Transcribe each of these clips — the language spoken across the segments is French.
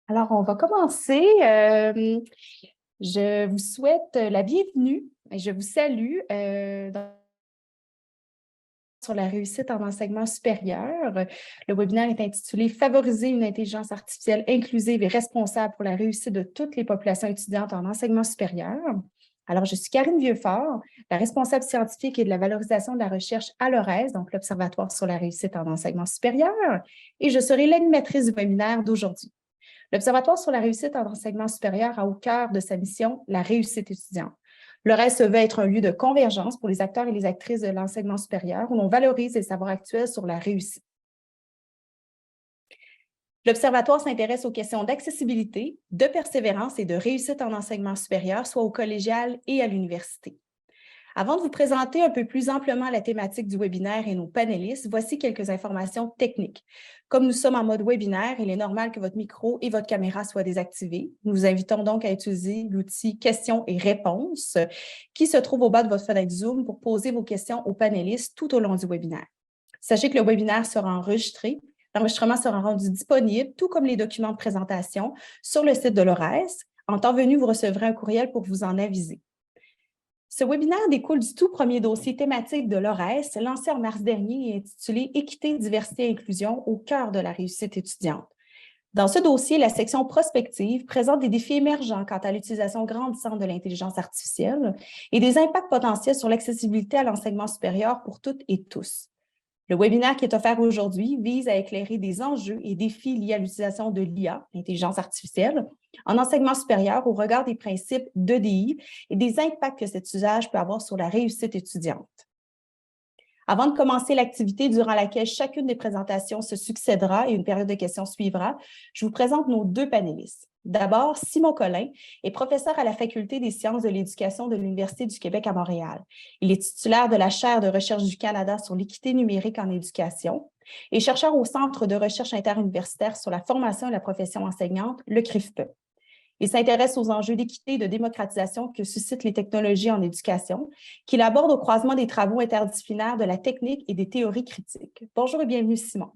Alors, on va commencer. Je vous souhaite la bienvenue et je vous salue sur la réussite en enseignement supérieur. Le webinaire est intitulé Favoriser une intelligence artificielle inclusive et responsable pour la réussite de toutes les populations étudiantes en enseignement supérieur. Alors, je suis Karine Vieuxfort, la responsable scientifique et de la valorisation de la recherche à l'ORES, donc l'Observatoire sur la réussite en enseignement supérieur, et je serai l'animatrice du webinaire d'aujourd'hui. L'Observatoire sur la réussite en enseignement supérieur a au cœur de sa mission la réussite étudiante. L'ORES se veut être un lieu de convergence pour les acteurs et les actrices de l'enseignement supérieur où l'on valorise les savoirs actuels sur la réussite. L'Observatoire s'intéresse aux questions d'accessibilité, de persévérance et de réussite en enseignement supérieur, soit au collégial et à l'université. Avant de vous présenter un peu plus amplement la thématique du webinaire et nos panélistes, voici quelques informations techniques. Comme nous sommes en mode webinaire, il est normal que votre micro et votre caméra soient désactivés. Nous vous invitons donc à utiliser l'outil questions et réponses qui se trouve au bas de votre fenêtre Zoom pour poser vos questions aux panélistes tout au long du webinaire. Sachez que le webinaire sera enregistré. L'enregistrement sera rendu disponible, tout comme les documents de présentation, sur le site de l'ORES. En temps venu, vous recevrez un courriel pour vous en aviser. Ce webinaire découle du tout premier dossier thématique de l'ORES, lancé en mars dernier et intitulé « Équité, diversité et inclusion au cœur de la réussite étudiante ». Dans ce dossier, la section prospective présente des défis émergents quant à l'utilisation grandissante de l'intelligence artificielle et des impacts potentiels sur l'accessibilité à l'enseignement supérieur pour toutes et tous. Le webinaire qui est offert aujourd'hui vise à éclairer des enjeux et défis liés à l'utilisation de l'IA, l'intelligence artificielle, en enseignement supérieur au regard des principes d'EDI et des impacts que cet usage peut avoir sur la réussite étudiante. Avant de commencer l'activité durant laquelle chacune des présentations se succédera et une période de questions suivra, je vous présente nos deux panélistes. D'abord, Simon Collin est professeur à la Faculté des sciences de l'éducation de l'Université du Québec à Montréal. Il est titulaire de la chaire de recherche du Canada sur l'équité numérique en éducation et chercheur au Centre de recherche interuniversitaire sur la formation et la profession enseignante, le CRIFPE. Il s'intéresse aux enjeux d'équité et de démocratisation que suscitent les technologies en éducation, qu'il aborde au croisement des travaux interdisciplinaires de la technique et des théories critiques. Bonjour et bienvenue, Simon.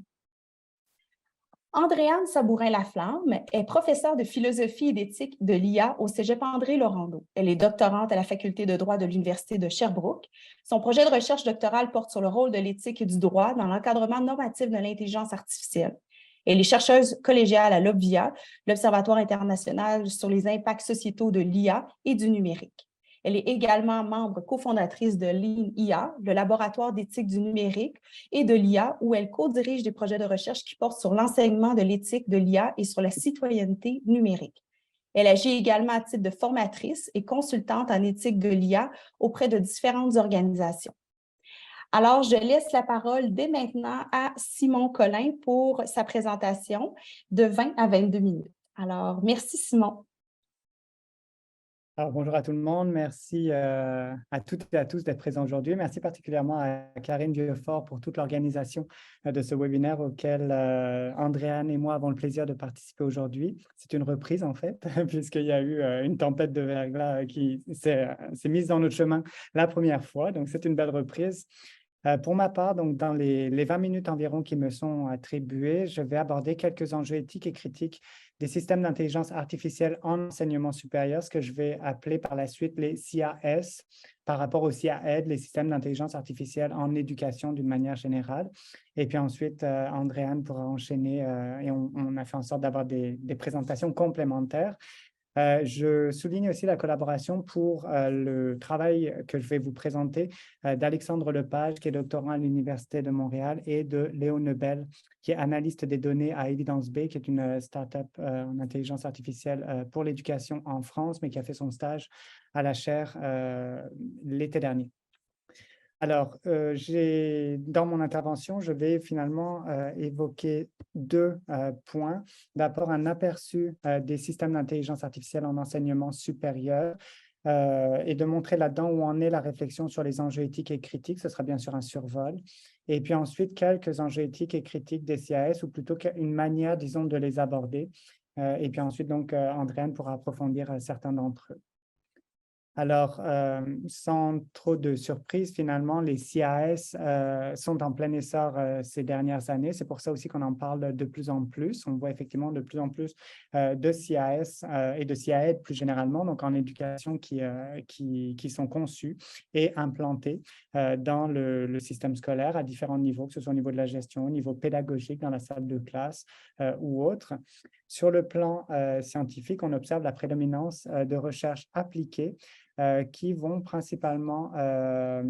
Andréane Sabourin-Laflamme est professeure de philosophie et d'éthique de l'IA au Cégep André-Laurando. Elle est doctorante à la Faculté de droit de l'Université de Sherbrooke. Son projet de recherche doctorale porte sur le rôle de l'éthique et du droit dans l'encadrement normatif de l'intelligence artificielle. Elle est chercheuse collégiale à l'OBVIA, l'Observatoire international sur les impacts sociétaux de l'IA et du numérique. Elle est également membre cofondatrice de l'IA, le laboratoire d'éthique du numérique et de l'IA, où elle co-dirige des projets de recherche qui portent sur l'enseignement de l'éthique de l'IA et sur la citoyenneté numérique. Elle agit également à titre de formatrice et consultante en éthique de l'IA auprès de différentes organisations. Alors, je laisse la parole dès maintenant à Simon Collin pour sa présentation de 20 à 22 minutes. Alors, merci Simon. Alors, bonjour à tout le monde, merci à toutes et à tous d'être présents aujourd'hui. Merci particulièrement à Karine Vieuxfort pour toute l'organisation de ce webinaire auquel Andréane et moi avons le plaisir de participer aujourd'hui. C'est une reprise en fait, puisqu'il y a eu une tempête de verglas qui s'est mise dans notre chemin la première fois, donc c'est une belle reprise. Pour ma part, donc dans les 20 minutes environ qui me sont attribuées, je vais aborder quelques enjeux éthiques et critiques des systèmes d'intelligence artificielle en enseignement supérieur, ce que je vais appeler par la suite les CAS, par rapport aux CAED, les systèmes d'intelligence artificielle en éducation d'une manière générale. Et puis ensuite, Andréane pourra enchaîner et on a fait en sorte d'avoir des présentations complémentaires. Je souligne aussi la collaboration pour le travail que je vais vous présenter d'Alexandre Lepage, qui est doctorant à l'Université de Montréal, et de Léo Nebel, qui est analyste des données à Evidence Bay, qui est une start-up en intelligence artificielle pour l'éducation en France, mais qui a fait son stage à la chaire l'été dernier. Alors, dans mon intervention, je vais finalement évoquer deux points. D'abord, un aperçu des systèmes d'intelligence artificielle en enseignement supérieur et de montrer là-dedans où en est la réflexion sur les enjeux éthiques et critiques. Ce sera bien sûr un survol. Et puis ensuite, quelques enjeux éthiques et critiques des CAS, ou plutôt une manière, disons, de les aborder. Et puis ensuite, donc, Andréane pourra approfondir certains d'entre eux. Alors, sans trop de surprise, finalement, les CAS sont en plein essor ces dernières années. C'est pour ça aussi qu'on en parle de plus en plus. On voit effectivement de plus en plus de CAS et de CAED plus généralement, donc en éducation qui sont conçus et implantés dans le système scolaire à différents niveaux, que ce soit au niveau de la gestion, au niveau pédagogique dans la salle de classe ou autre. Sur le plan scientifique, on observe la prédominance de recherches appliquées qui vont principalement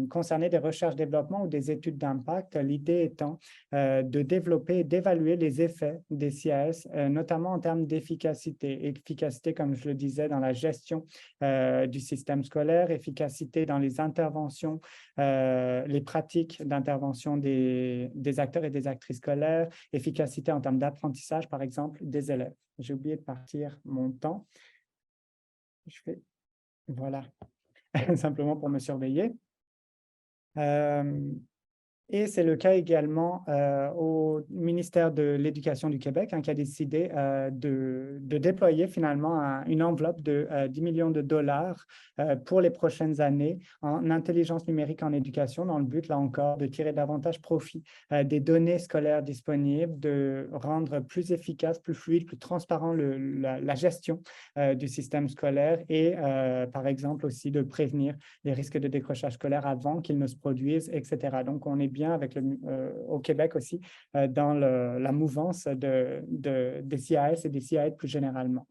concerner des recherches-développement ou des études d'impact, l'idée étant de développer et d'évaluer les effets des CAS, notamment en termes d'efficacité. Efficacité, comme je le disais, dans la gestion du système scolaire, efficacité dans les interventions, les pratiques d'intervention des acteurs et des actrices scolaires, efficacité en termes d'apprentissage, par exemple, des élèves. J'ai oublié de partir mon temps. Je fais... Voilà, simplement pour me surveiller. Et c'est le cas également au ministère de l'Éducation du Québec qui a décidé de déployer finalement une enveloppe de 10 millions de dollars pour les prochaines années en intelligence numérique en éducation, dans le but, là encore, de tirer davantage profit des données scolaires disponibles, de rendre plus efficace, plus fluide, plus transparent la gestion du système scolaire et, par exemple, aussi de prévenir les risques de décrochage scolaire avant qu'ils ne se produisent, etc. Donc, on est bien avec au Québec aussi dans la mouvance des CAS et des CAED plus généralement.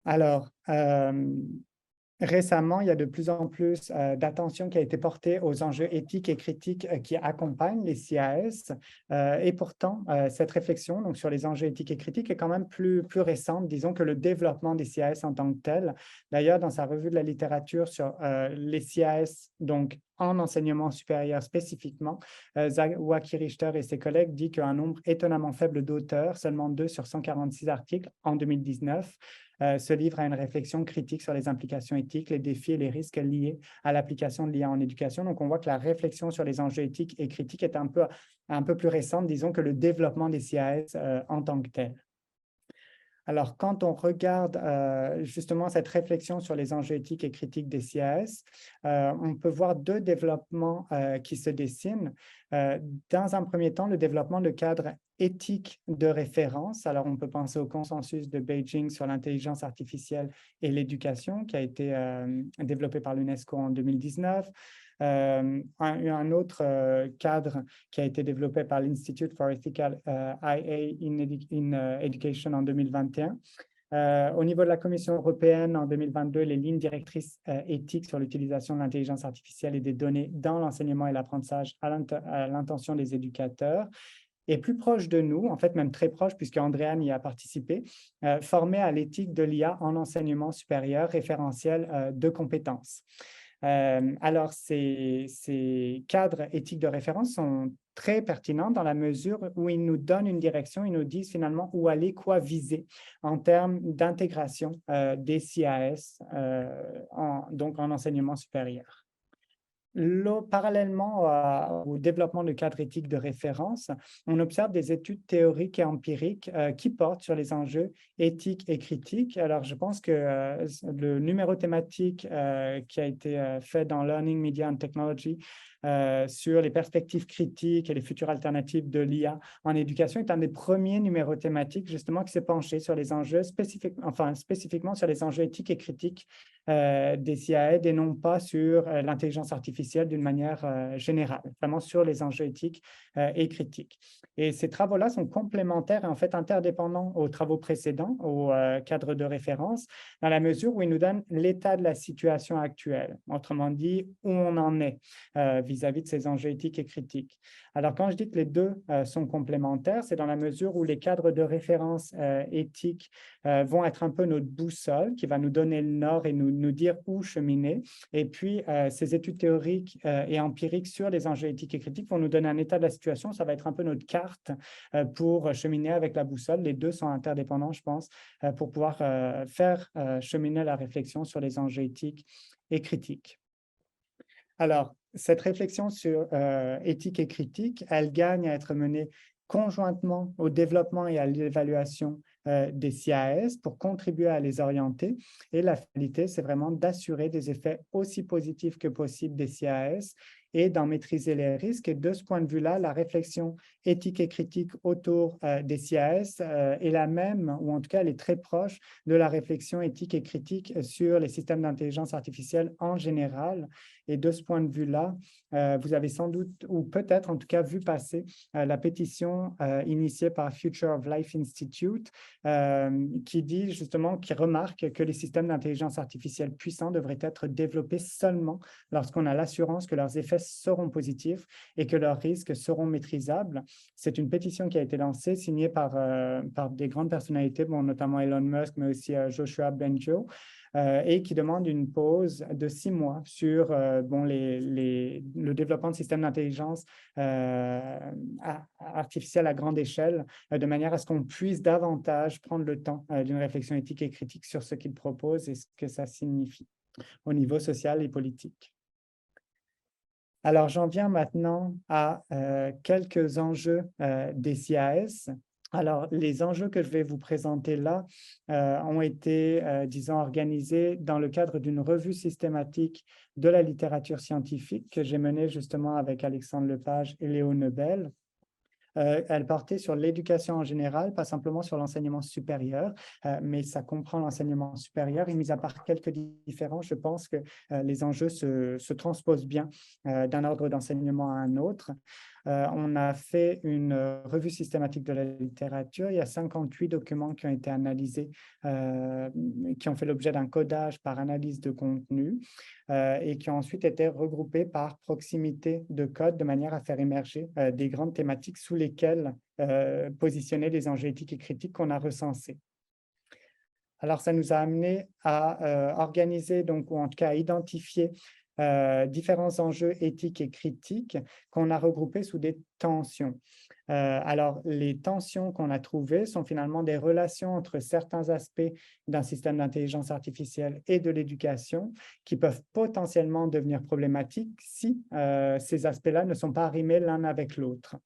Alors, récemment, il y a de plus en plus d'attention qui a été portée aux enjeux éthiques et critiques qui accompagnent les CAS. Et pourtant, cette réflexion donc, sur les enjeux éthiques et critiques est quand même plus récente, disons, que le développement des CAS en tant que tel. D'ailleurs, dans sa revue de la littérature sur les CAS, donc en enseignement supérieur spécifiquement, Wacky Richter et ses collègues disent qu'un nombre étonnamment faible d'auteurs, seulement 2 sur 146 articles en 2019, se livre à une réflexion critique sur les implications éthiques, les défis et les risques liés à l'application de l'IA en éducation. Donc, on voit que la réflexion sur les enjeux éthiques et critiques est un peu plus récente, disons, que le développement des CAS en tant que tel. Alors, quand on regarde justement cette réflexion sur les enjeux éthiques et critiques des CAS, on peut voir deux développements qui se dessinent. Dans un premier temps, le développement de cadres éthiques de référence. Alors, on peut penser au consensus de Beijing sur l'intelligence artificielle et l'éducation qui a été développé par l'UNESCO en 2019. Un autre cadre qui a été développé par l'Institute for Ethical IA in Education en 2021. Au niveau de la Commission européenne, en 2022, les lignes directrices éthiques sur l'utilisation de l'intelligence artificielle et des données dans l'enseignement et l'apprentissage à l'intention des éducateurs. Et plus proche de nous, en fait même très proche, puisque Andréane y a participé, formé à l'éthique de l'IA en enseignement supérieur référentiel de compétences. Alors, ces cadres éthiques de référence sont très pertinents dans la mesure où ils nous donnent une direction, ils nous disent finalement où aller, quoi viser en termes d'intégration des CAS, donc en enseignement supérieur. Parallèlement au développement de cadres éthiques de référence, on observe des études théoriques et empiriques qui portent sur les enjeux éthiques et critiques. Alors, je pense que le numéro thématique qui a été fait dans Learning, Media and Technology sur les perspectives critiques et les futures alternatives de l'IA en éducation est un des premiers numéros thématiques justement qui s'est penché sur les enjeux spécifiquement sur les enjeux éthiques et critiques des CAED et non pas sur l'intelligence artificielle d'une manière générale, vraiment sur les enjeux éthiques et critiques. Et ces travaux-là sont complémentaires et en fait interdépendants aux travaux précédents, au cadre de référence, dans la mesure où ils nous donnent l'état de la situation actuelle, autrement dit, où on en est vis-à-vis de ces enjeux éthiques et critiques. Alors, quand je dis que les deux sont complémentaires, c'est dans la mesure où les cadres de référence éthiques vont être un peu notre boussole qui va nous donner le nord et nous dire où cheminer. Et puis, ces études théoriques et empiriques sur les enjeux éthiques et critiques vont nous donner un état de la situation. Ça va être un peu notre carte pour cheminer avec la boussole. Les deux sont interdépendants, je pense, pour pouvoir faire cheminer la réflexion sur les enjeux éthiques et critiques. Alors, cette réflexion sur éthique et critique, elle gagne à être menée conjointement au développement et à l'évaluation des CIAS pour contribuer à les orienter. Et la finalité, c'est vraiment d'assurer des effets aussi positifs que possible des CIAS et d'en maîtriser les risques. Et de ce point de vue-là, la réflexion éthique et critique autour des CIAS est la même, ou en tout cas, elle est très proche de la réflexion éthique et critique sur les systèmes d'intelligence artificielle en général. Et de ce point de vue-là, vous avez sans doute, ou peut-être en tout cas, vu passer la pétition initiée par Future of Life Institute, qui dit justement, qui remarque que les systèmes d'intelligence artificielle puissants devraient être développés seulement lorsqu'on a l'assurance que leurs effets seront positifs et que leurs risques seront maîtrisables. C'est une pétition qui a été lancée, signée par des grandes personnalités, bon, notamment Elon Musk, mais aussi Joshua Bengio, et qui demande une pause de 6 mois sur le développement de systèmes d'intelligence artificielle à grande échelle, de manière à ce qu'on puisse davantage prendre le temps d'une réflexion éthique et critique sur ce qu'il propose et ce que ça signifie au niveau social et politique. Alors, j'en viens maintenant à quelques enjeux des CIAS. Alors, les enjeux que je vais vous présenter là ont été, disons, organisés dans le cadre d'une revue systématique de la littérature scientifique que j'ai menée justement avec Alexandre Lepage et Léo Nebel. Elle portait sur l'éducation en général, pas simplement sur l'enseignement supérieur, mais ça comprend l'enseignement supérieur. Et mis à part quelques différences, je pense que les enjeux se transposent bien d'un ordre d'enseignement à un autre. On a fait une revue systématique de la littérature. Il y a 58 documents qui ont été analysés, qui ont fait l'objet d'un codage par analyse de contenu et qui ont ensuite été regroupés par proximité de code de manière à faire émerger des grandes thématiques sous lesquelles positionner les enjeux éthiques et critiques qu'on a recensés. Alors, ça nous a amené à organiser, donc, ou en tout cas à identifier différents enjeux éthiques et critiques qu'on a regroupés sous des tensions. Alors, les tensions qu'on a trouvées sont finalement des relations entre certains aspects d'un système d'intelligence artificielle et de l'éducation qui peuvent potentiellement devenir problématiques si ces aspects-là ne sont pas arrimés l'un avec l'autre.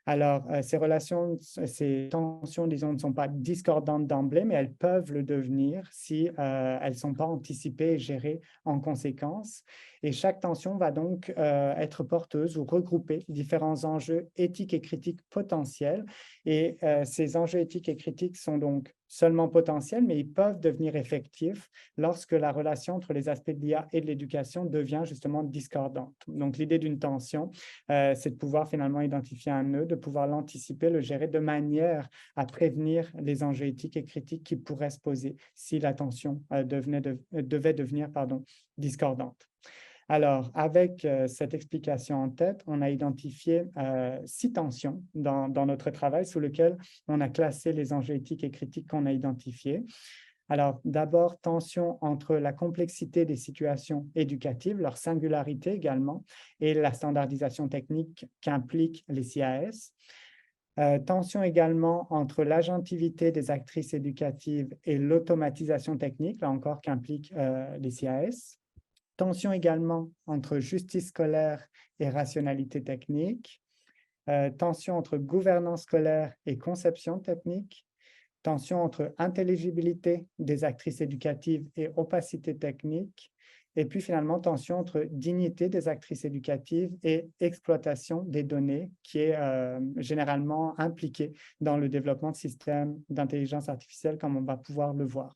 Alors, ces tensions, disons, ne sont pas discordantes d'emblée, mais elles peuvent le devenir si elles ne sont pas anticipées et gérées en conséquence. Et chaque tension va donc être porteuse ou regrouper différents enjeux éthiques et critiques potentiels. Et ces enjeux éthiques et critiques sont donc seulement potentiels, mais ils peuvent devenir effectifs lorsque la relation entre les aspects de l'IA et de l'éducation devient justement discordante. Donc, l'idée d'une tension, c'est de pouvoir finalement identifier un nœud, de pouvoir l'anticiper, le gérer de manière à prévenir les enjeux éthiques et critiques qui pourraient se poser si la tension devait devenir discordante. Alors, avec cette explication en tête, on a identifié 6 tensions dans notre travail sous lesquelles on a classé les enjeux éthiques et critiques qu'on a identifiés. Alors, d'abord, tension entre la complexité des situations éducatives, leur singularité également, et la standardisation technique qu'impliquent les CIAS. Tension également entre l'agentivité des actrices éducatives et l'automatisation technique, là encore qu'impliquent les CIAS. Tension également entre justice scolaire et rationalité technique. Tension entre gouvernance scolaire et conception technique. Tension entre intelligibilité des actrices éducatives et opacité technique. Et puis finalement, tension entre dignité des actrices éducatives et exploitation des données qui est généralement impliquée dans le développement de systèmes d'intelligence artificielle comme on va pouvoir le voir.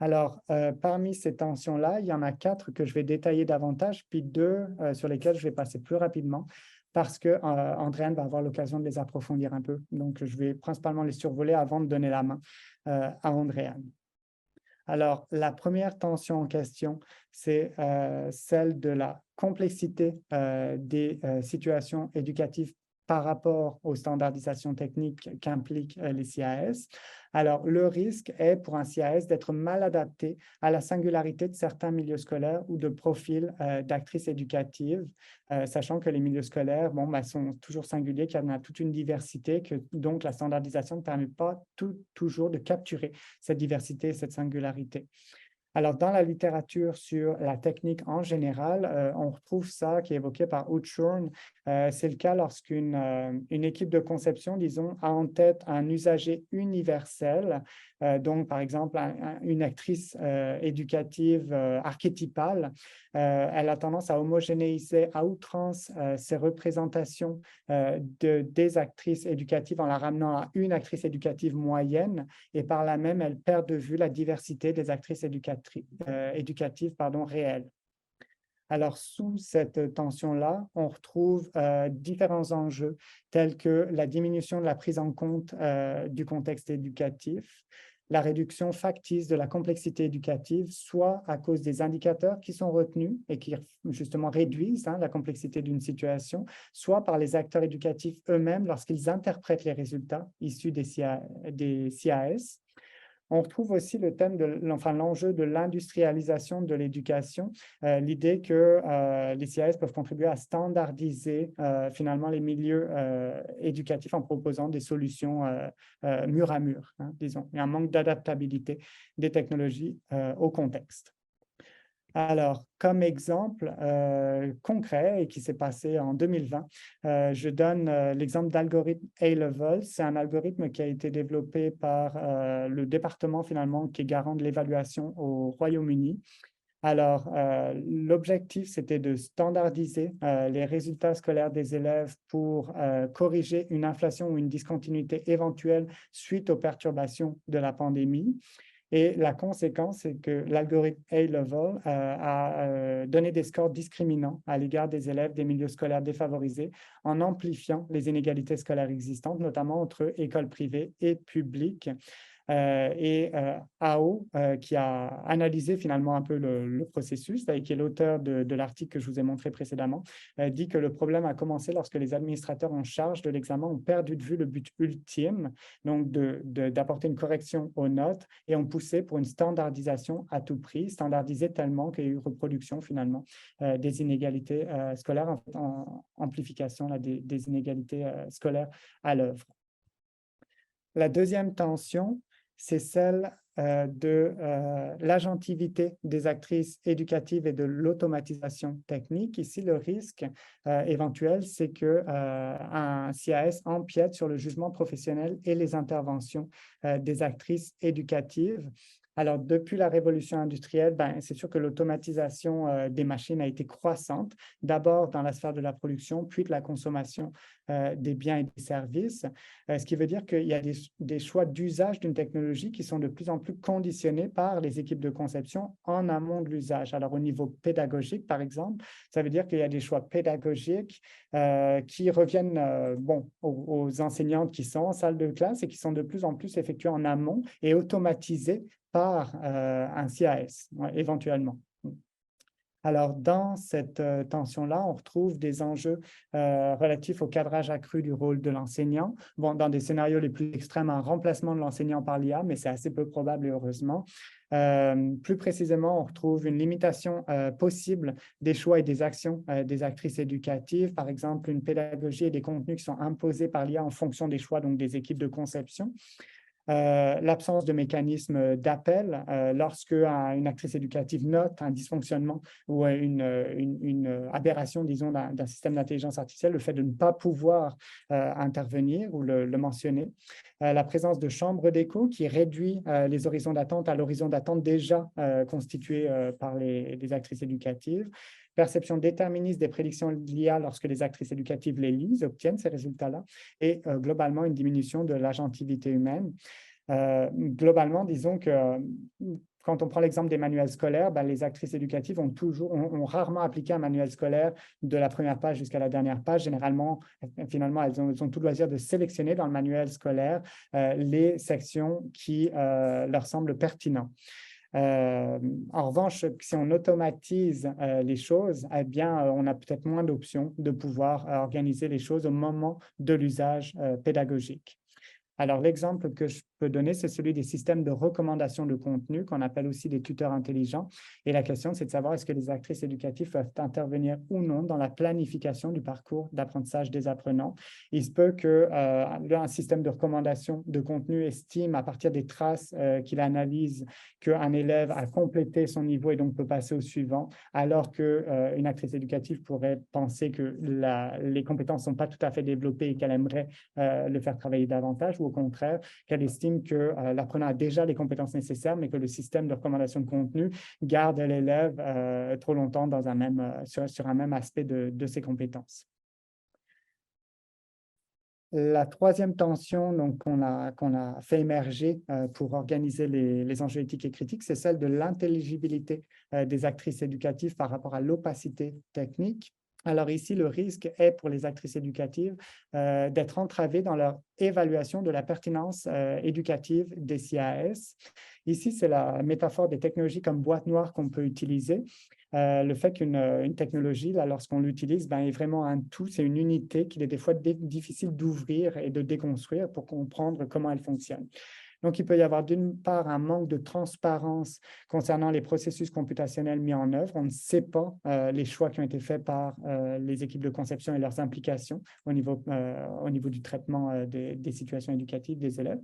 Alors, parmi ces tensions-là, il y en a 4 que je vais détailler davantage, puis 2 sur lesquelles je vais passer plus rapidement parce que Andréane va avoir l'occasion de les approfondir un peu. Donc, je vais principalement les survoler avant de donner la main à Andréane. Alors, la première tension en question, c'est celle de la complexité des situations éducatives par rapport aux standardisations techniques qu'impliquent les CIAS. Alors, le risque est pour un CIAS d'être mal adapté à la singularité de certains milieux scolaires ou de profils d'actrices éducatives, sachant que les milieux scolaires sont toujours singuliers, qu'il y en a toute une diversité, que donc la standardisation ne permet pas toujours de capturer cette diversité et cette singularité. Alors, dans la littérature sur la technique en général, on retrouve ça qui est évoqué par Outshorn. C'est le cas lorsqu'une une équipe de conception, disons, a en tête un usager universel, donc par exemple une actrice éducative archétypale. Elle a tendance à homogénéiser à outrance ses représentations des actrices éducatives en la ramenant à une actrice éducative moyenne, et par là même, elle perd de vue la diversité des actrices éducatives réelles. Alors, sous cette tension-là, on retrouve différents enjeux tels que la diminution de la prise en compte du contexte éducatif, la réduction factice de la complexité éducative, soit à cause des indicateurs qui sont retenus et qui justement réduisent la complexité d'une situation, soit par les acteurs éducatifs eux-mêmes lorsqu'ils interprètent les résultats issus des CAS. On retrouve aussi le thème l'enjeu de l'industrialisation de l'éducation, l'idée que les CAS peuvent contribuer à standardiser finalement les milieux éducatifs en proposant des solutions mur à mur, disons. Il y a un manque d'adaptabilité des technologies au contexte. Alors, comme exemple concret et qui s'est passé en 2020, je donne l'exemple d'algorithme A-Level. C'est un algorithme qui a été développé par le département finalement qui est garant de l'évaluation au Royaume-Uni. Alors, l'objectif, c'était de standardiser les résultats scolaires des élèves pour corriger une inflation ou une discontinuité éventuelle suite aux perturbations de la pandémie. Et la conséquence, c'est que l'algorithme A-Level a donné des scores discriminants à l'égard des élèves des milieux scolaires défavorisés en amplifiant les inégalités scolaires existantes, notamment entre écoles privées et publiques. AO, qui a analysé finalement un peu le processus, et qui est l'auteur de l'article que je vous ai montré précédemment, dit que le problème a commencé lorsque les administrateurs en charge de l'examen ont perdu de vue le but ultime, donc d'apporter une correction aux notes, et ont poussé pour une standardisation à tout prix, standardisée tellement qu'il y a eu reproduction finalement des inégalités scolaires, en amplification des inégalités scolaires à l'œuvre. La deuxième tension, c'est celle de l'agentivité des actrices éducatives et de l'automatisation technique. Ici, le risque éventuel, c'est qu'un CAS empiète sur le jugement professionnel et les interventions des actrices éducatives. Alors, depuis la révolution industrielle, c'est sûr que l'automatisation des machines a été croissante, d'abord dans la sphère de la production, puis de la consommation des biens et des services, ce qui veut dire qu'il y a des choix d'usage d'une technologie qui sont de plus en plus conditionnés par les équipes de conception en amont de l'usage. Alors, au niveau pédagogique, par exemple, ça veut dire qu'il y a des choix pédagogiques qui reviennent aux enseignantes qui sont en salle de classe et qui sont de plus en plus effectués en amont et automatisés par un CAS, éventuellement. Alors, dans cette tension-là, on retrouve des enjeux relatifs au cadrage accru du rôle de l'enseignant. Bon, dans des scénarios les plus extrêmes, un remplacement de l'enseignant par l'IA, mais c'est assez peu probable et heureusement. Plus précisément, on retrouve une limitation possible des choix et des actions des actrices éducatives, par exemple une pédagogie et des contenus qui sont imposés par l'IA en fonction des choix donc des équipes de conception. L'absence de mécanisme d'appel lorsque une actrice éducative note un dysfonctionnement ou une aberration, disons, d'un système d'intelligence artificielle, le fait de ne pas pouvoir intervenir ou le mentionner. La présence de chambres d'écho qui réduit les horizons d'attente à l'horizon d'attente déjà constitué par les actrices éducatives. Perception déterministe des prédictions de l'IA lorsque les actrices éducatives les lisent, obtiennent ces résultats-là, et globalement une diminution de l'agentivité humaine. Globalement, disons que quand on prend l'exemple des manuels scolaires, les actrices éducatives ont rarement appliqué un manuel scolaire de la première page jusqu'à la dernière page. Généralement, finalement, elles ont tout loisir de sélectionner dans le manuel scolaire les sections qui leur semblent pertinentes. En revanche, si on automatise les choses, eh bien, on a peut-être moins d'options de pouvoir organiser les choses au moment de l'usage pédagogique. Alors, l'exemple que je peux donner, c'est celui des systèmes de recommandation de contenu, qu'on appelle aussi des tuteurs intelligents. Et la question, c'est de savoir est-ce que les actrices éducatives peuvent intervenir ou non dans la planification du parcours d'apprentissage des apprenants. Il se peut qu'un système de recommandation de contenu estime, à partir des traces qu'il analyse, qu'un élève a complété son niveau et donc peut passer au suivant, alors qu'une actrice éducative pourrait penser que les compétences ne sont pas tout à fait développées et qu'elle aimerait le faire travailler davantage, ou au contraire, qu'elle estime que l'apprenant a déjà les compétences nécessaires, mais que le système de recommandation de contenu garde l'élève trop longtemps dans sur un même aspect de ses compétences. La troisième tension qu'on a fait émerger pour organiser les enjeux éthiques et critiques, c'est celle de l'intelligibilité des actrices éducatives par rapport à l'opacité technique. Alors ici, le risque est pour les actrices éducatives d'être entravées dans leur évaluation de la pertinence éducative des CAS. Ici, c'est la métaphore des technologies comme boîte noire qu'on peut utiliser. Le fait qu'une technologie, lorsqu'on l'utilise, est vraiment un tout, c'est une unité qu'il est des fois difficile d'ouvrir et de déconstruire pour comprendre comment elle fonctionne. Donc, il peut y avoir d'une part un manque de transparence concernant les processus computationnels mis en œuvre. On ne sait pas les choix qui ont été faits par les équipes de conception et leurs implications au niveau du traitement des situations éducatives des élèves.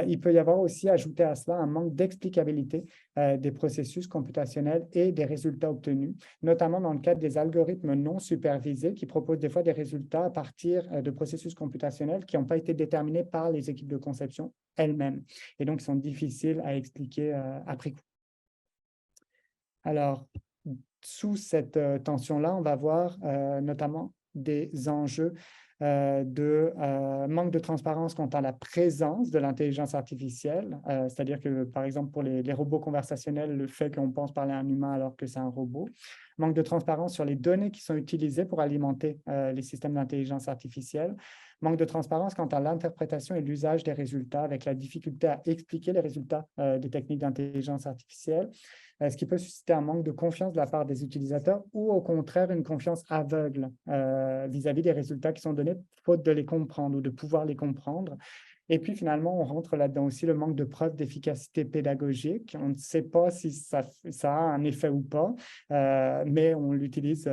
Il peut y avoir aussi, ajouté à cela, un manque d'explicabilité des processus computationnels et des résultats obtenus, notamment dans le cadre des algorithmes non supervisés qui proposent des fois des résultats à partir de processus computationnels qui n'ont pas été déterminés par les équipes de conception elles-mêmes et donc sont difficiles à expliquer après coup. Alors, sous cette tension-là, on va voir notamment des enjeux de manque de transparence quant à la présence de l'intelligence artificielle, c'est-à-dire que, par exemple, pour les robots conversationnels, le fait qu'on pense parler à un humain alors que c'est un robot, manque de transparence sur les données qui sont utilisées pour alimenter les systèmes d'intelligence artificielle, manque de transparence quant à l'interprétation et l'usage des résultats, avec la difficulté à expliquer les résultats des techniques d'intelligence artificielle, ce qui peut susciter un manque de confiance de la part des utilisateurs ou au contraire une confiance aveugle vis-à-vis des résultats qui sont donnés, faute de les comprendre ou de pouvoir les comprendre. Et puis finalement, on rentre là-dedans aussi le manque de preuves d'efficacité pédagogique. On ne sait pas si ça a un effet ou pas, mais on l'utilise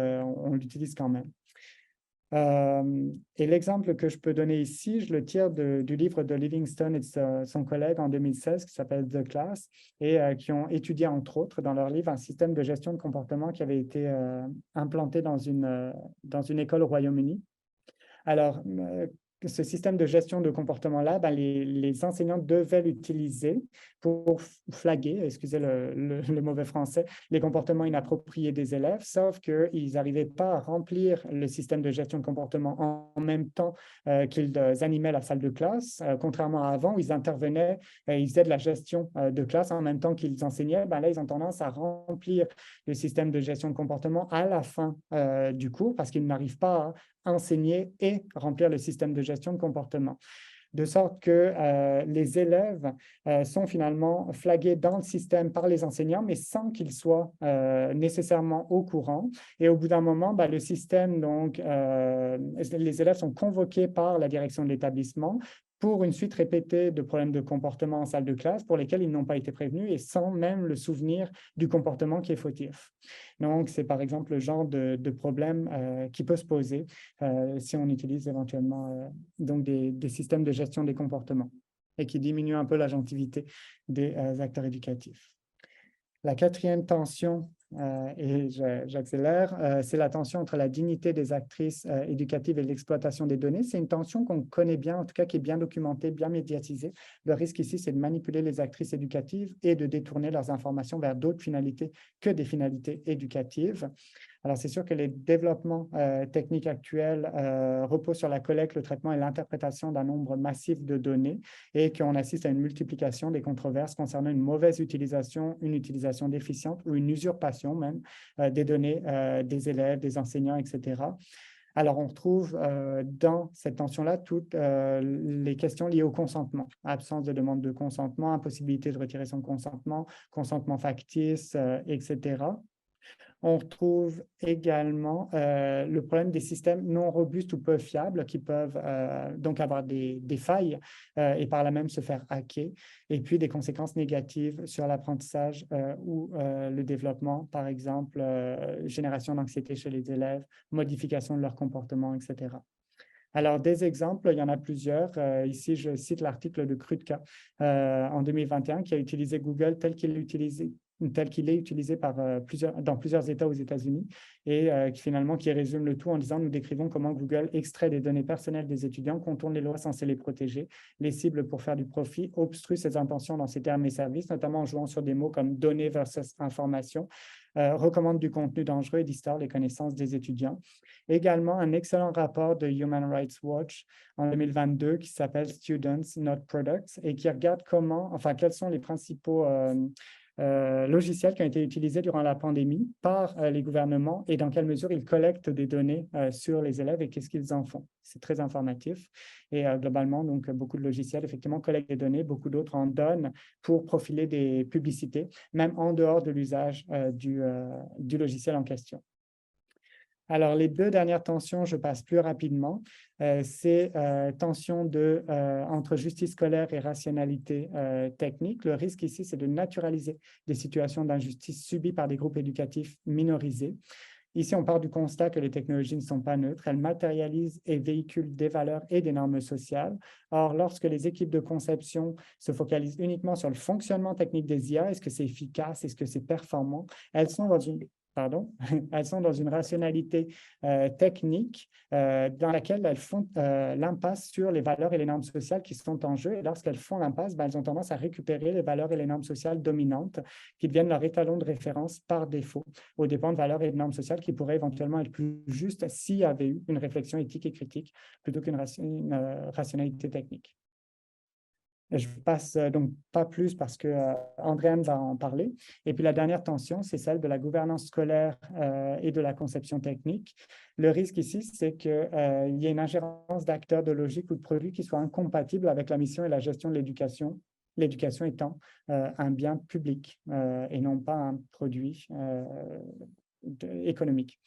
quand même. Et l'exemple que je peux donner ici, je le tire du livre de Livingstone et de son collègue en 2016 qui s'appelle The Class et qui ont étudié entre autres dans leur livre un système de gestion de comportement qui avait été implanté dans une école au Royaume-Uni. Alors, ce système de gestion de comportement-là, les enseignants devaient l'utiliser pour flaguer, excusez le mauvais français, les comportements inappropriés des élèves, sauf qu'ils n'arrivaient pas à remplir le système de gestion de comportement en même temps qu'ils animaient la salle de classe, contrairement à avant où ils intervenaient, ils faisaient de la gestion de classe en même temps qu'ils enseignaient. Là, ils ont tendance à remplir le système de gestion de comportement à la fin du cours parce qu'ils n'arrivent pas à enseigner et remplir le système de gestion de comportement. De sorte que les élèves sont finalement flagués dans le système par les enseignants, mais sans qu'ils soient nécessairement au courant. Et au bout d'un moment, le système, donc, les élèves sont convoqués par la direction de l'établissement pour une suite répétée de problèmes de comportement en salle de classe pour lesquels ils n'ont pas été prévenus et sans même le souvenir du comportement qui est fautif. Donc, c'est par exemple le genre de problème qui peut se poser si on utilise éventuellement donc des systèmes de gestion des comportements et qui diminuent un peu l'agentivité des acteurs éducatifs. La quatrième tension, et j'accélère, c'est la tension entre la dignité des actrices éducatives et l'exploitation des données. C'est une tension qu'on connaît bien, en tout cas qui est bien documentée, bien médiatisée. Le risque ici, c'est de manipuler les actrices éducatives et de détourner leurs informations vers d'autres finalités que des finalités éducatives. Alors, c'est sûr que les développements techniques actuels reposent sur la collecte, le traitement et l'interprétation d'un nombre massif de données et qu'on assiste à une multiplication des controverses concernant une mauvaise utilisation, une utilisation déficiente ou une usurpation même des données des élèves, des enseignants, etc. Alors, on retrouve dans cette tension-là toutes les questions liées au consentement, absence de demande de consentement, impossibilité de retirer son consentement, consentement factice, etc. On retrouve également le problème des systèmes non robustes ou peu fiables qui peuvent donc avoir des failles et par là même se faire hacker, et puis des conséquences négatives sur l'apprentissage ou le développement, par exemple, génération d'anxiété chez les élèves, modification de leur comportement, etc. Alors, des exemples, il y en a plusieurs. Ici, je cite l'article de Krutka en 2021 qui a utilisé Google tel qu'il est utilisé dans plusieurs États aux États-Unis et qui résume le tout en disant « Nous décrivons comment Google extrait des données personnelles des étudiants, contourne les lois censées les protéger, les cible pour faire du profit, obstrue ses intentions dans ses termes et services, notamment en jouant sur des mots comme données versus information, recommande du contenu dangereux et distord les connaissances des étudiants. » Également, un excellent rapport de Human Rights Watch en 2022 qui s'appelle « Students, Not Products » et qui regarde quels sont les principaux logiciels qui ont été utilisés durant la pandémie par les gouvernements et dans quelle mesure ils collectent des données sur les élèves et qu'est-ce qu'ils en font. C'est très informatif. Et globalement, donc, beaucoup de logiciels, effectivement, collectent des données, beaucoup d'autres en donnent pour profiler des publicités, même en dehors de l'usage du logiciel en question. Alors, les deux dernières tensions, je passe plus rapidement. C'est tension entre justice scolaire et rationalité technique. Le risque ici, c'est de naturaliser des situations d'injustice subies par des groupes éducatifs minorisés. Ici, on part du constat que les technologies ne sont pas neutres. Elles matérialisent et véhiculent des valeurs et des normes sociales. Or, lorsque les équipes de conception se focalisent uniquement sur le fonctionnement technique des IA, est-ce que c'est efficace, est-ce que c'est performant, elles sont dans une rationalité technique dans laquelle elles font l'impasse sur les valeurs et les normes sociales qui sont en jeu. Et lorsqu'elles font l'impasse, elles ont tendance à récupérer les valeurs et les normes sociales dominantes qui deviennent leur étalon de référence par défaut, aux dépens de valeurs et de normes sociales qui pourraient éventuellement être plus justes s'il y avait eu une réflexion éthique et critique plutôt qu'une rationalité technique. Je passe donc pas plus parce que Andréane va en parler. Et puis la dernière tension, c'est celle de la gouvernance scolaire et de la conception technique. Le risque ici, c'est qu'il y ait une ingérence d'acteurs de logique ou de produits qui soient incompatibles avec la mission et la gestion de l'éducation, l'éducation étant un bien public et non pas un produit économique.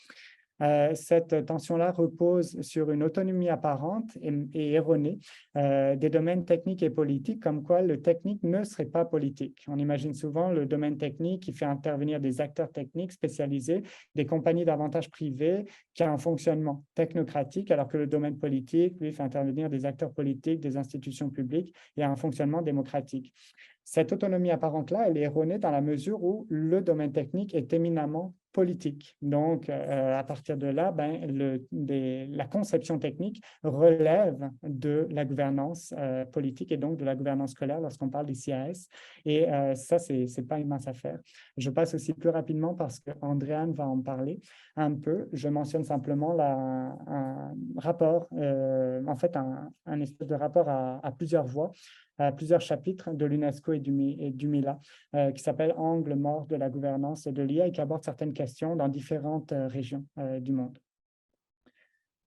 Cette tension-là repose sur une autonomie apparente et erronée des domaines techniques et politiques, comme quoi le technique ne serait pas politique. On imagine souvent le domaine technique qui fait intervenir des acteurs techniques spécialisés, des compagnies d'avantages privés qui a un fonctionnement technocratique, alors que le domaine politique, lui, fait intervenir des acteurs politiques, des institutions publiques et a un fonctionnement démocratique. Cette autonomie apparente-là, elle est erronée dans la mesure où le domaine technique est éminemment politique. Donc, à partir de là, la conception technique relève de la gouvernance politique et donc de la gouvernance scolaire lorsqu'on parle des CAS. Et ça, ce n'est pas une mince affaire. Je passe aussi plus rapidement parce qu'Andréane va en parler un peu. Je mentionne simplement un rapport, un espèce de rapport à plusieurs voix, à plusieurs chapitres de l'UNESCO et du MILA, qui s'appelle « Angle mort de la gouvernance de l'IA » et qui aborde certaines questions dans différentes régions du monde.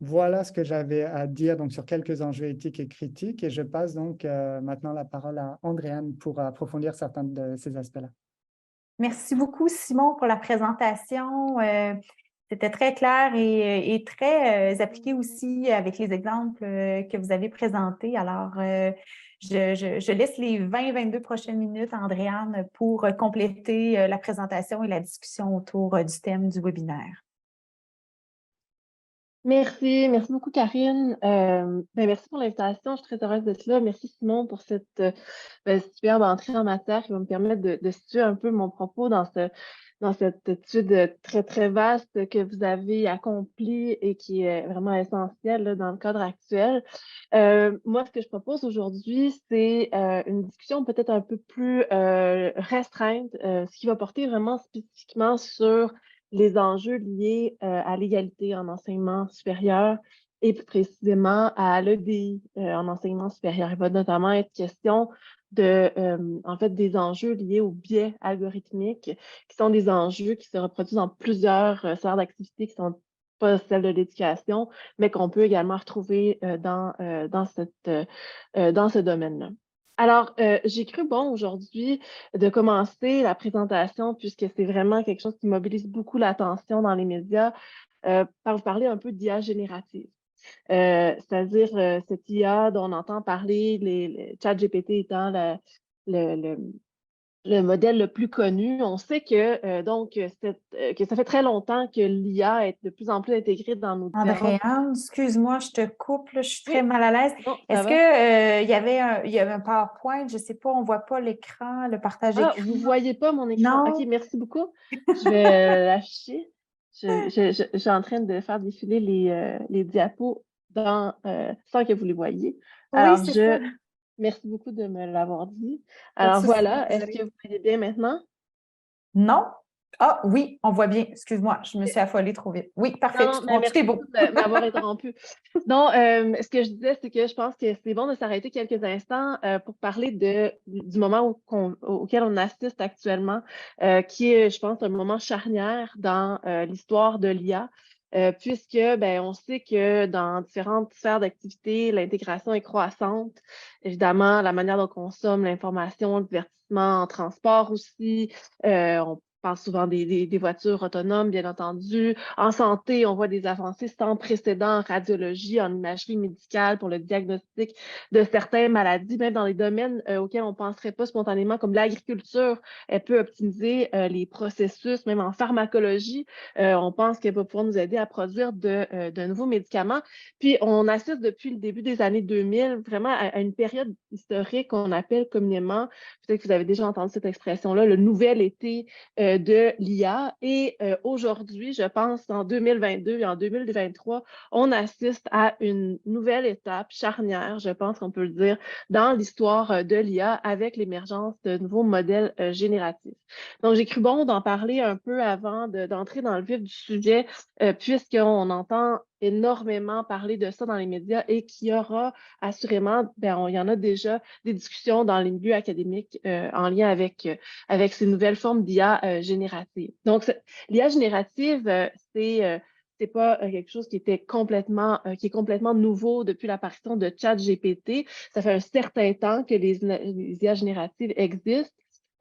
Voilà ce que j'avais à dire donc, sur quelques enjeux éthiques et critiques. Et je passe donc maintenant la parole à Andréane pour approfondir certains de ces aspects-là. Merci beaucoup, Simon, pour la présentation. C'était très clair et très appliqué aussi avec les exemples que vous avez présentés. Alors, je laisse les 20-22 prochaines minutes à Andréane pour compléter la présentation et la discussion autour du thème du webinaire. Merci beaucoup, Karine. Merci pour l'invitation. Je suis très heureuse d'être là. Merci, Simon, pour cette superbe entrée en matière qui va me permettre de situer un peu mon propos dans cette étude très, très vaste que vous avez accomplie et qui est vraiment essentielle là, dans le cadre actuel. Moi, ce que je propose aujourd'hui, c'est une discussion peut-être un peu plus restreinte, ce qui va porter vraiment spécifiquement sur les enjeux liés à l'égalité en enseignement supérieur et plus précisément à l'EDI en enseignement supérieur. Il va notamment être question des enjeux liés aux biais algorithmiques, qui sont des enjeux qui se reproduisent dans plusieurs sphères d'activité qui ne sont pas celles de l'éducation, mais qu'on peut également retrouver dans ce domaine-là. Alors, j'ai cru bon aujourd'hui de commencer la présentation, puisque c'est vraiment quelque chose qui mobilise beaucoup l'attention dans les médias, par vous parler un peu d'IA générative. C'est-à-dire cette IA dont on entend parler, les ChatGPT étant le, le, le modèle le plus connu. On sait que, que ça fait très longtemps que l'IA est de plus en plus intégrée dans nos différentes... Andréane, excuse-moi, je te coupe, là, je suis très Oui, mal à l'aise. non, ça Est-ce va. que il y avait un PowerPoint, je ne sais pas, on ne voit pas l'écran, le partage Ah, écran? vous voyez pas mon écran? OK, Non? merci beaucoup. Je vais l'afficher. Je suis en train de faire défiler les diapos sans que vous les voyiez. Oui, Alors, c'est ça. merci beaucoup de me l'avoir dit. Pas de Alors souci, voilà, est-ce que désolée. vous voyez bien maintenant? Non? Ah oui, on voit bien. Excuse-moi, je me suis affolée trop vite. Oui, Non, parfait, non, mais tout est merci beau. beaucoup de m'avoir interrompu. Non, ce que je disais, c'est que je pense que c'est bon de s'arrêter quelques instants pour parler du moment auquel on assiste actuellement, qui est, je pense, un moment charnière dans l'histoire de l'IA, puisque ben, on sait que dans différentes sphères d'activité, l'intégration est croissante. Évidemment, la manière dont on consomme l'information, le divertissement en transport aussi, on parle souvent des voitures autonomes, bien entendu. En santé, on voit des avancées sans précédent en radiologie, en imagerie médicale pour le diagnostic de certaines maladies, même dans les domaines auxquels on ne penserait pas spontanément, comme l'agriculture. Elle peut optimiser les processus, même en pharmacologie. On pense qu'elle va pouvoir nous aider à produire de nouveaux médicaments. Puis, on assiste depuis le début des années 2000 vraiment à une période historique qu'on appelle communément, peut-être que vous avez déjà entendu cette expression-là, le nouvel été de l'IA. Et aujourd'hui, je pense, en 2022 et en 2023, on assiste à une nouvelle étape charnière, je pense qu'on peut le dire, dans l'histoire de l'IA avec l'émergence de nouveaux modèles génératifs. Donc, j'ai cru bon d'en parler un peu avant d'entrer dans le vif du sujet, puisqu'on entend énormément parler de ça dans les médias et qu'il y aura assurément, il y en a déjà des discussions dans les milieux académiques en lien avec ces nouvelles formes d'IA générative. Donc, l'IA générative, c'est pas quelque chose qui était qui est complètement nouveau depuis l'apparition de ChatGPT. Ça fait un certain temps que les IA génératives existent.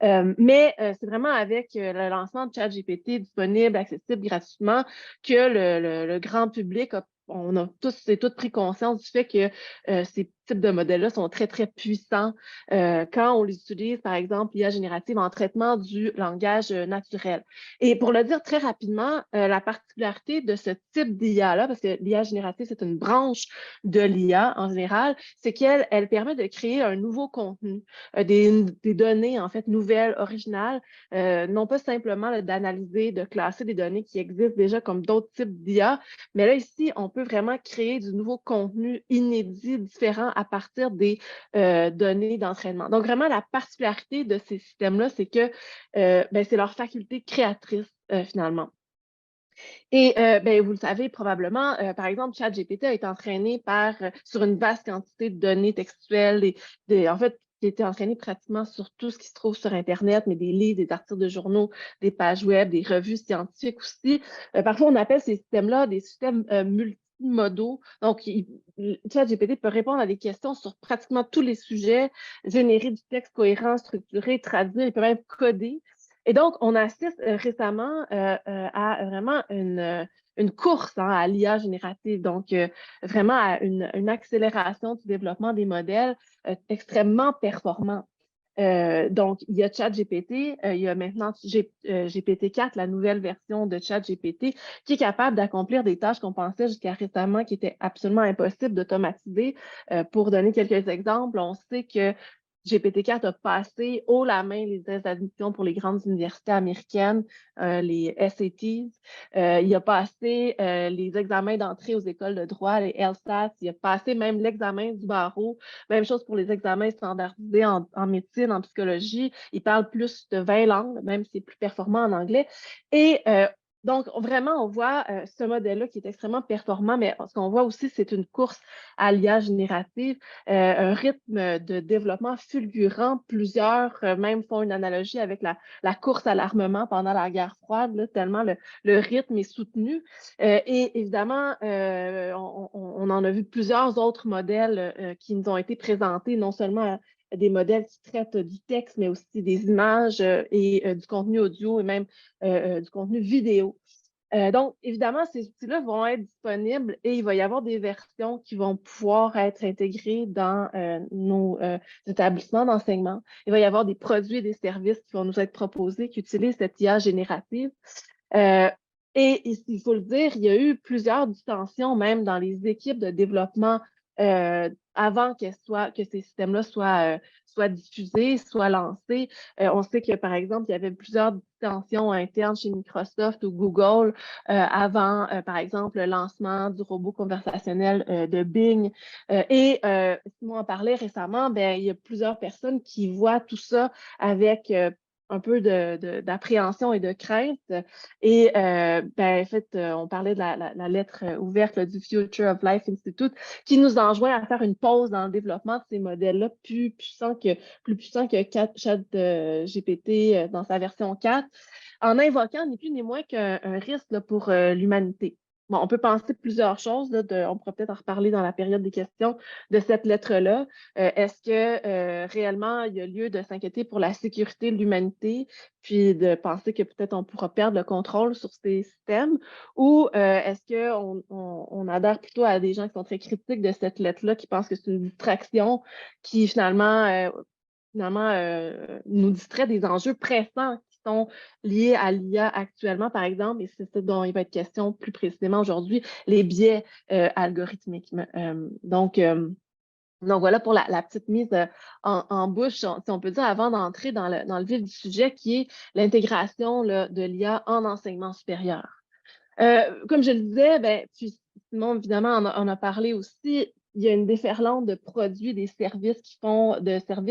Mais c'est vraiment avec le lancement de ChatGPT disponible, accessible gratuitement, que le grand public on a tous et toutes pris conscience du fait que ces types de modèles-là sont très, très puissants quand on les utilise, par exemple, l'IA générative en traitement du langage naturel. Et pour le dire très rapidement, la particularité de ce type d'IA-là, parce que l'IA générative, c'est une branche de l'IA en général, c'est qu'elle permet de créer un nouveau contenu, des données, en fait, nouvelles, originales, non pas simplement d'analyser, de classer des données qui existent déjà comme d'autres types d'IA, mais là, ici, on peut vraiment créer du nouveau contenu inédit, différent à partir des données d'entraînement. Donc, vraiment, la particularité de ces systèmes-là, c'est que c'est leur faculté créatrice, finalement. Et vous le savez probablement, par exemple, ChatGPT a été entraîné sur une vaste quantité de données textuelles, en fait, qui a été entraîné pratiquement sur tout ce qui se trouve sur Internet, mais des livres, des articles de journaux, des pages web, des revues scientifiques aussi. Parfois, on appelle ces systèmes-là des systèmes multimodaux. Donc, ChatGPT peut répondre à des questions sur pratiquement tous les sujets, générer du texte cohérent, structuré, traduire, il peut même coder. Et donc, on assiste récemment à vraiment une course à l'IA générative, donc vraiment à une accélération du développement des modèles extrêmement performants. Donc, il y a ChatGPT, il y a maintenant GPT-4, la nouvelle version de ChatGPT, qui est capable d'accomplir des tâches qu'on pensait jusqu'à récemment qui étaient absolument impossibles d'automatiser. Pour donner quelques exemples, on sait que GPT-4 a passé haut la main les admissions pour les grandes universités américaines, les SATs. Il a passé les examens d'entrée aux écoles de droit, les LSAT. Il a passé même l'examen du barreau. Même chose pour les examens standardisés en médecine, en psychologie. Il parle plus de 20 langues, même si c'est plus performant en anglais. Et donc, vraiment, on voit ce modèle-là qui est extrêmement performant, mais ce qu'on voit aussi, c'est une course à l'IA générative, un rythme de développement fulgurant. Plusieurs même font une analogie avec la course à l'armement pendant la guerre froide, là, tellement le rythme est soutenu. Et évidemment, on en a vu plusieurs autres modèles qui nous ont été présentés, non seulement des modèles qui traitent du texte, mais aussi des images et du contenu audio et même du contenu vidéo. Donc, évidemment, ces outils-là vont être disponibles et il va y avoir des versions qui vont pouvoir être intégrées dans nos établissements d'enseignement. Il va y avoir des produits et des services qui vont nous être proposés qui utilisent cette IA générative. Et il faut le dire, il y a eu plusieurs dissensions même dans les équipes de développement avant que ces systèmes-là soient diffusés, soient lancés. On sait que, par exemple, il y avait plusieurs dissensions internes chez Microsoft ou Google avant, par exemple, le lancement du robot conversationnel de Bing. Simon en parlait récemment, ben, il y a plusieurs personnes qui voient tout ça avec un peu d'appréhension et de crainte. Et ben, en fait, on parlait de la lettre ouverte là, du Future of Life Institute qui nous enjoint à faire une pause dans le développement de ces modèles-là plus puissants que ChatGPT dans sa version 4, en invoquant ni plus ni moins qu'un risque là, pour l'humanité. Bon, on peut penser plusieurs choses, là, on pourra peut-être en reparler dans la période des questions de cette lettre-là. Est-ce que réellement il y a lieu de s'inquiéter pour la sécurité de l'humanité, puis de penser que peut-être on pourra perdre le contrôle sur ces systèmes, ou est-ce qu'on adhère plutôt à des gens qui sont très critiques de cette lettre-là, qui pensent que c'est une distraction qui finalement nous distrait des enjeux pressants qui sont liés à l'IA actuellement, par exemple, et c'est ce dont il va être question plus précisément aujourd'hui, les biais algorithmiques. Donc, voilà pour la petite mise en bouche, si on peut dire, avant d'entrer dans le vif du sujet, qui est l'intégration de l'IA en enseignement supérieur. Comme je le disais, ben, puis Simon, évidemment, on a parlé aussi, il y a une déferlante de produits, de services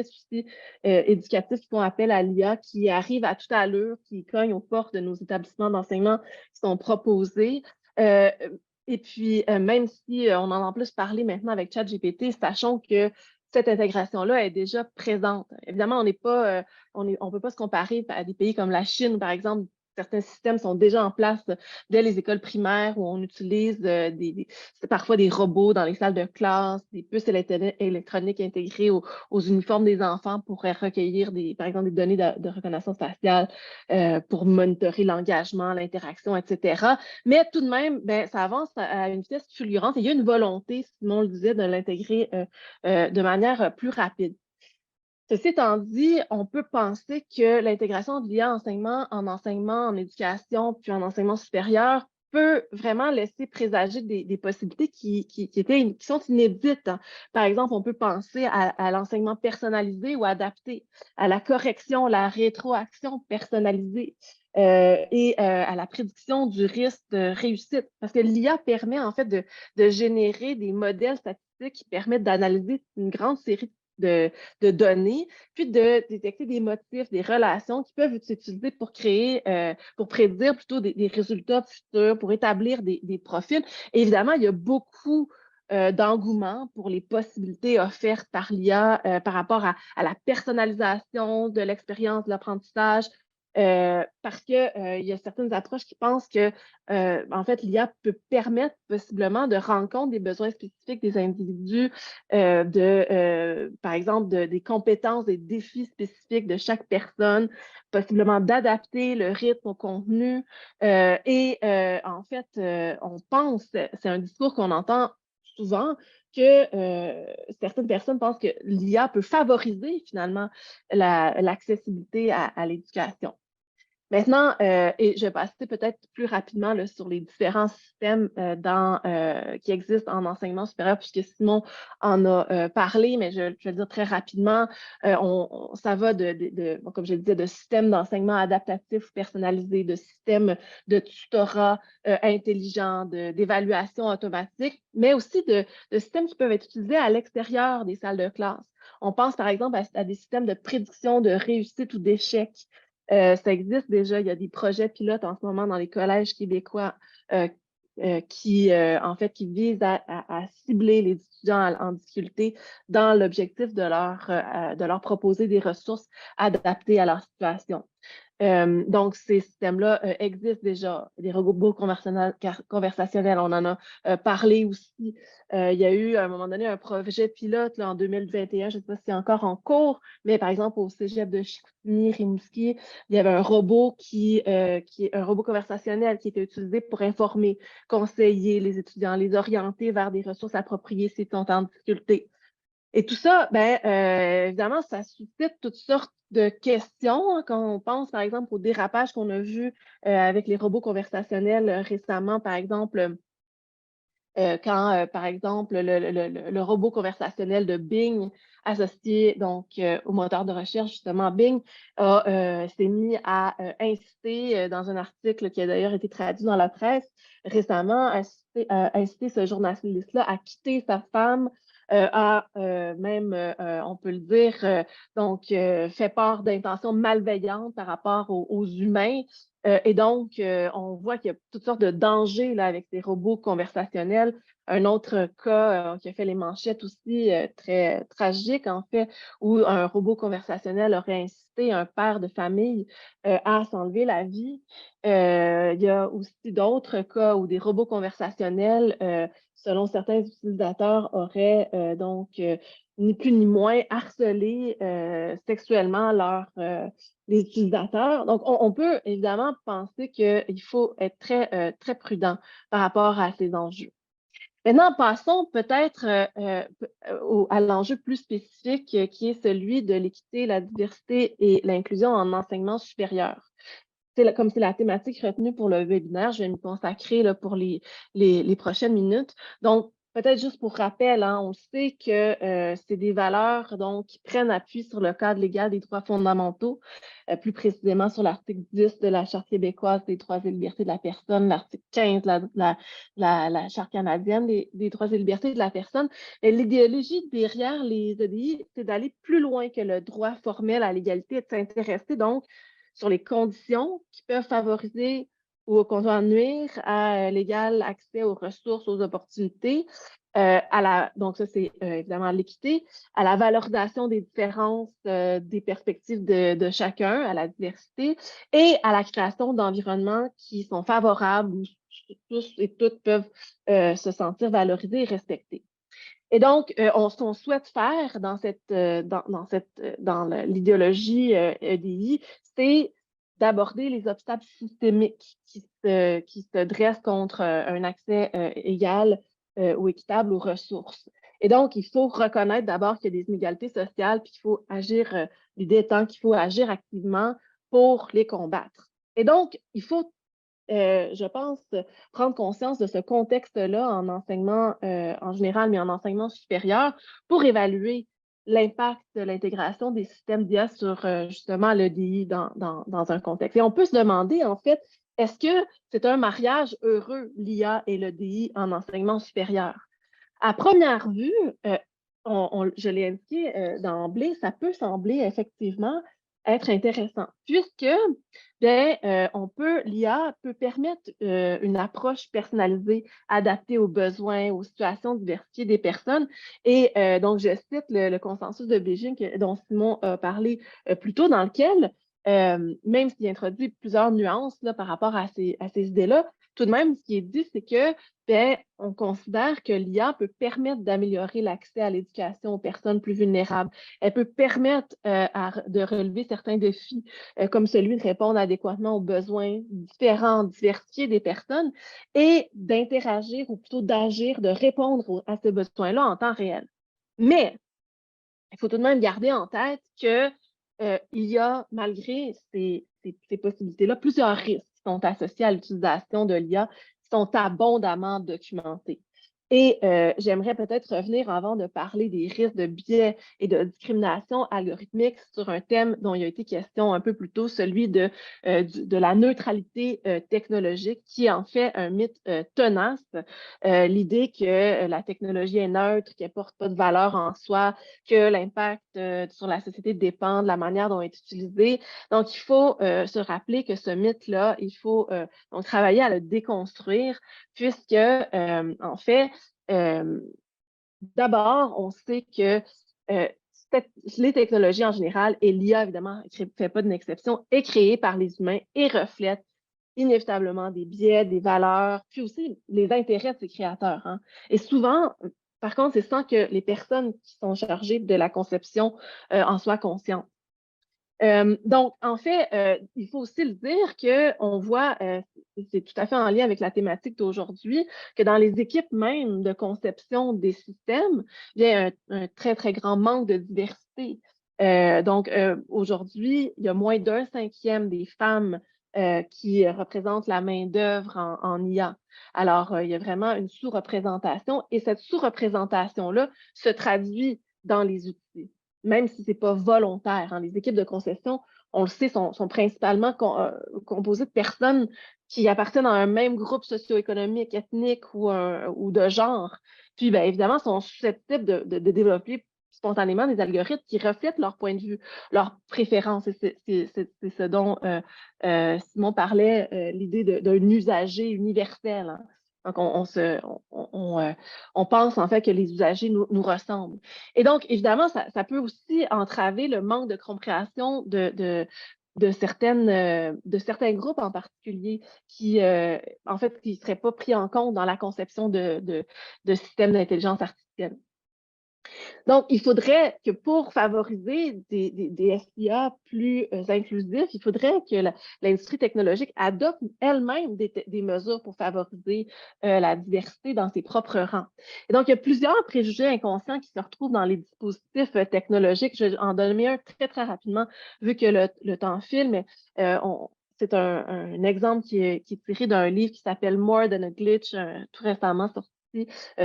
aussi éducatifs qui font appel à l'IA, qui arrivent à toute allure, qui cognent aux portes de nos établissements d'enseignement qui sont proposés. Et puis, même si on en a plus parlé maintenant avec ChatGPT, sachons que cette intégration-là est déjà présente. Évidemment, on peut pas se comparer à des pays comme la Chine, par exemple. Certains systèmes sont déjà en place dès les écoles primaires où on utilise parfois des robots dans les salles de classe, des puces électroniques intégrées aux uniformes des enfants pour recueillir par exemple, des données de reconnaissance faciale pour monitorer l'engagement, l'interaction, etc. Mais tout de même, ben, ça avance à une vitesse fulgurante et il y a une volonté, Simon le disait, de l'intégrer de manière plus rapide. Ceci étant dit, on peut penser que l'intégration de l'IA en enseignement, en éducation, puis en enseignement supérieur peut vraiment laisser présager des possibilités qui sont inédites. Par exemple, on peut penser à l'enseignement personnalisé ou adapté, à la correction, la rétroaction personnalisée. Et à la prédiction du risque de réussite. Parce que l'IA permet en fait de générer des modèles statistiques qui permettent d'analyser une grande série de données, puis de détecter des motifs, des relations qui peuvent être utilisées pour pour prédire plutôt des résultats futurs, pour établir des profils. Et évidemment, il y a beaucoup d'engouement pour les possibilités offertes par l'IA par rapport à la personnalisation de l'expérience de l'apprentissage, parce que il y a certaines approches qui pensent que en fait, l'IA peut permettre possiblement de rendre compte des besoins spécifiques des individus, par exemple, des compétences, des défis spécifiques de chaque personne, possiblement d'adapter le rythme au contenu. En fait, on pense, c'est un discours qu'on entend souvent, que certaines personnes pensent que l'IA peut favoriser finalement l'accessibilité à l'éducation. Maintenant, et je vais passer peut-être plus rapidement là, sur les différents systèmes qui existent en enseignement supérieur, puisque Simon en a parlé, mais je vais le dire très rapidement. Ça va comme je le disais, de systèmes d'enseignement adaptatif personnalisé, de systèmes de tutorat intelligent, d'évaluation automatique, mais aussi de systèmes qui peuvent être utilisés à l'extérieur des salles de classe. On pense par exemple à des systèmes de prédiction de réussite ou d'échec. Ça existe déjà, il y a des projets pilotes en ce moment dans les collèges québécois qui visent à cibler les étudiants en difficulté dans l'objectif de leur proposer des ressources adaptées à leur situation. Donc, ces systèmes-là existent déjà. Les robots conversationnels, on en a parlé aussi. Il y a eu, à un moment donné, un projet pilote là, en 2021, je ne sais pas si c'est encore en cours, mais par exemple, au cégep de Chicoutimi-Rimouski, il y avait un robot un robot conversationnel qui était utilisé pour informer, conseiller les étudiants, les orienter vers des ressources appropriées s'ils sont en difficulté. Et tout ça, évidemment, ça suscite toutes sortes de questions, hein, quand on pense, par exemple, au dérapage qu'on a vu avec les robots conversationnels récemment, par exemple, quand, par exemple, le robot conversationnel de Bing, associé donc au moteur de recherche, justement, Bing, s'est mis à inciter, dans un article qui a d'ailleurs été traduit dans la presse récemment, inciter ce journaliste-là à quitter sa femme, on peut le dire, donc fait part d'intentions malveillantes par rapport aux humains. Et donc, on voit qu'il y a toutes sortes de dangers là, avec ces robots conversationnels. Un autre cas qui a fait les manchettes aussi, très tragique en fait, où un robot conversationnel aurait incité un père de famille à s'enlever la vie. Il y a aussi d'autres cas où des robots conversationnels, selon certains utilisateurs, auraient ni plus ni moins harcelé sexuellement les utilisateurs. Donc, on peut évidemment penser qu'il faut être très prudent par rapport à ces enjeux. Maintenant, passons peut-être à l'enjeu plus spécifique qui est celui de l'équité, la diversité et l'inclusion en enseignement supérieur. Comme c'est la thématique retenue pour le webinaire, je vais m'y consacrer là, pour les prochaines minutes. Donc, peut-être juste pour rappel, hein, on sait que c'est des valeurs donc, qui prennent appui sur le cadre légal des droits fondamentaux, plus précisément sur l'article 10 de la Charte québécoise des droits et libertés de la personne, l'article 15 de la Charte canadienne des droits et libertés de la personne. Et l'idéologie derrière les EDI, c'est d'aller plus loin que le droit formel à l'égalité et de s'intéresser donc sur les conditions qui peuvent favoriser ou au contraire nuire à l'égal accès aux ressources, aux opportunités, donc ça c'est évidemment l'équité, à la valorisation des différences des perspectives de chacun, à la diversité et à la création d'environnements qui sont favorables où tous et toutes peuvent se sentir valorisés et respectés. Et donc, ce qu'on souhaite faire dans l'idéologie EDI, c'est d'aborder les obstacles systémiques qui se dressent contre un accès égal ou équitable aux ressources. Et donc, il faut reconnaître d'abord qu'il y a des inégalités sociales, puis qu'il faut agir, l'idée étant qu'il faut agir activement pour les combattre. Et donc, il faut je pense, prendre conscience de ce contexte-là en enseignement en général, mais en enseignement supérieur, pour évaluer l'impact de l'intégration des systèmes d'IA sur justement l'EDI dans un contexte. Et on peut se demander, en fait, est-ce que c'est un mariage heureux, l'IA et l'EDI en enseignement supérieur? À première vue, je l'ai indiqué d'emblée, ça peut sembler effectivement être intéressant, puisque l'IA peut permettre une approche personnalisée, adaptée aux besoins, aux situations diversifiées des personnes. Et donc, je cite le consensus de Beijing dont Simon a parlé plus tôt, dans lequel, même s'il introduit plusieurs nuances là, par rapport à ces idées-là, tout de même, ce qui est dit, c'est que on considère que l'IA peut permettre d'améliorer l'accès à l'éducation aux personnes plus vulnérables. Elle peut permettre de relever certains défis, comme celui de répondre adéquatement aux besoins différents, diversifiés des personnes et d'interagir ou plutôt d'agir, de répondre à ces besoins-là en temps réel. Mais il faut tout de même garder en tête que il y a, malgré ces possibilités-là, plusieurs risques qui sont associés à l'utilisation de l'IA qui sont abondamment documentés. Et j'aimerais peut-être revenir avant de parler des risques de biais et de discrimination algorithmique sur un thème dont il a été question un peu plus tôt, celui de la neutralité technologique, qui est en fait un mythe tenace. L'idée que la technologie est neutre, qu'elle ne porte pas de valeur en soi, que l'impact sur la société dépend de la manière dont elle est utilisée. Donc, il faut se rappeler que ce mythe-là, il faut donc travailler à le déconstruire, puisque, en fait, d'abord, on sait que les technologies en général, et l'IA évidemment ne fait pas d'une exception, est créée par les humains et reflète inévitablement des biais, des valeurs, puis aussi les intérêts de ces créateurs, hein. Et souvent, par contre, c'est sans que les personnes qui sont chargées de la conception en soient conscientes. Donc, en fait, il faut aussi le dire qu'on voit, c'est tout à fait en lien avec la thématique d'aujourd'hui, que dans les équipes même de conception des systèmes, il y a un très, très grand manque de diversité. Donc, aujourd'hui, il y a moins d'un cinquième des femmes qui représentent la main-d'œuvre en IA. Alors, il y a vraiment une sous-représentation et cette sous-représentation-là se traduit dans les outils, même si ce n'est pas volontaire, hein. Les équipes de conception, on le sait, sont principalement composées de personnes qui appartiennent à un même groupe socio-économique, ethnique ou de genre. Puis, bien évidemment, sont susceptibles de développer spontanément des algorithmes qui reflètent leur point de vue, leurs préférences. C'est ce dont Simon parlait, l'idée d'un usager universel, hein. Donc, on pense en fait que les usagers nous ressemblent. Et donc, évidemment, ça peut aussi entraver le manque de compréhension de certains groupes en particulier qui, en fait, qui ne seraient pas pris en compte dans la conception de systèmes d'intelligence artificielle. Donc, il faudrait que pour favoriser des SIA plus inclusifs, il faudrait que l'industrie technologique adopte elle-même des mesures pour favoriser la diversité dans ses propres rangs. Et donc, il y a plusieurs préjugés inconscients qui se retrouvent dans les dispositifs technologiques. Je vais en donner un très, très rapidement, vu que le temps file, mais c'est un exemple qui est tiré d'un livre qui s'appelle More Than a Glitch, tout récemment sorti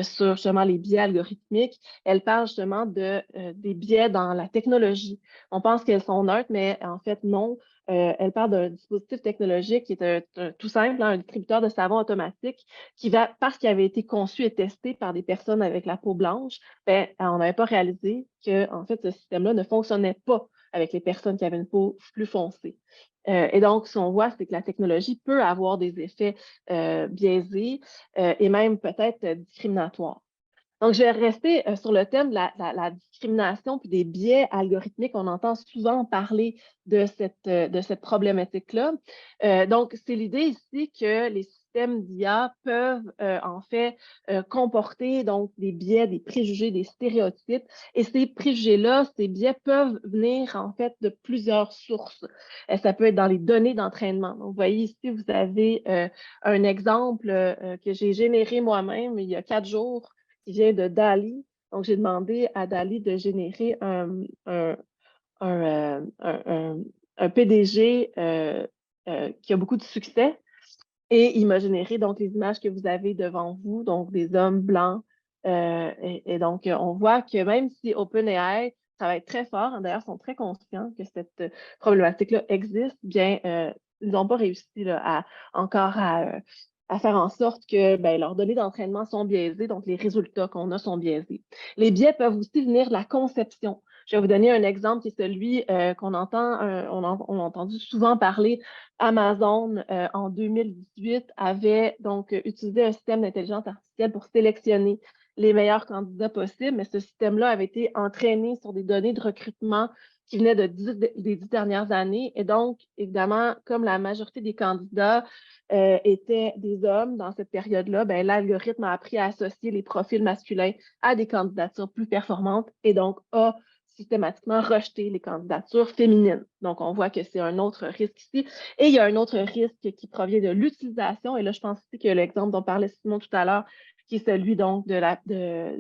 sur justement les biais algorithmiques. Elle parle justement des biais dans la technologie. On pense qu'elles sont neutres, mais en fait, non. Elle parle d'un dispositif technologique qui est tout simple, hein, un distributeur de savon automatique qui va, parce qu'il avait été conçu et testé par des personnes avec la peau blanche, ben, on n'avait pas réalisé que en fait, ce système-là ne fonctionnait pas avec les personnes qui avaient une peau plus foncée. Et donc, ce qu'on voit, c'est que la technologie peut avoir des effets biaisés et même peut-être discriminatoires. Donc, je vais rester sur le thème de la discrimination puis des biais algorithmiques. On entend souvent parler de cette problématique-là. Donc, c'est l'idée ici que les systèmes d'IA peuvent en fait comporter donc des biais, des préjugés, des stéréotypes. Et ces préjugés-là, ces biais peuvent venir en fait de plusieurs sources. Ça peut être dans les données d'entraînement. Donc, vous voyez ici, vous avez un exemple que j'ai généré moi-même il y a 4 jours, qui vient de DALL-E. Donc, j'ai demandé à DALL-E de générer un PDG qui a beaucoup de succès. Et il m'a généré donc les images que vous avez devant vous, donc des hommes blancs. Et donc, on voit que même si OpenAI travaille très fort, hein, d'ailleurs, sont très conscients que cette problématique-là existe, bien, ils n'ont pas réussi là, à faire en sorte que ben, leurs données d'entraînement sont biaisées, donc les résultats qu'on a sont biaisés. Les biais peuvent aussi venir de la conception. Je vais vous donner un exemple qui est celui qu'on entend, on a entendu souvent parler. Amazon, en 2018, avait donc utilisé un système d'intelligence artificielle pour sélectionner les meilleurs candidats possibles, mais ce système-là avait été entraîné sur des données de recrutement qui venaient des 10 dernières années. Et donc, évidemment, comme la majorité des candidats étaient des hommes dans cette période-là, ben, l'algorithme a appris à associer les profils masculins à des candidatures plus performantes et donc a systématiquement rejeté les candidatures féminines. Donc, on voit que c'est un autre risque ici. Et il y a un autre risque qui provient de l'utilisation. Et là, je pense aussi que l'exemple dont parlait Simon tout à l'heure, qui est celui donc de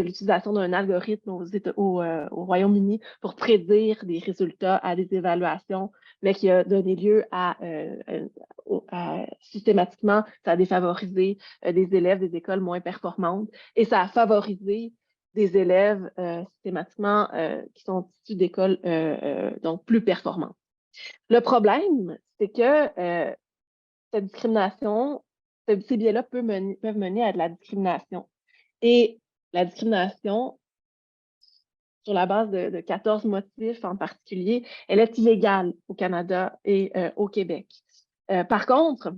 l'utilisation d'un algorithme au Royaume-Uni pour prédire des résultats à des évaluations, mais qui a donné lieu à systématiquement, ça a défavorisé des élèves des écoles moins performantes et ça a favorisé des élèves systématiquement qui sont issus d'écoles donc plus performantes. Le problème, c'est que cette discrimination, ces biais-là peuvent mener à de la discrimination. Et la discrimination, sur la base de 14 motifs en particulier, elle est illégale au Canada et au Québec. Par contre,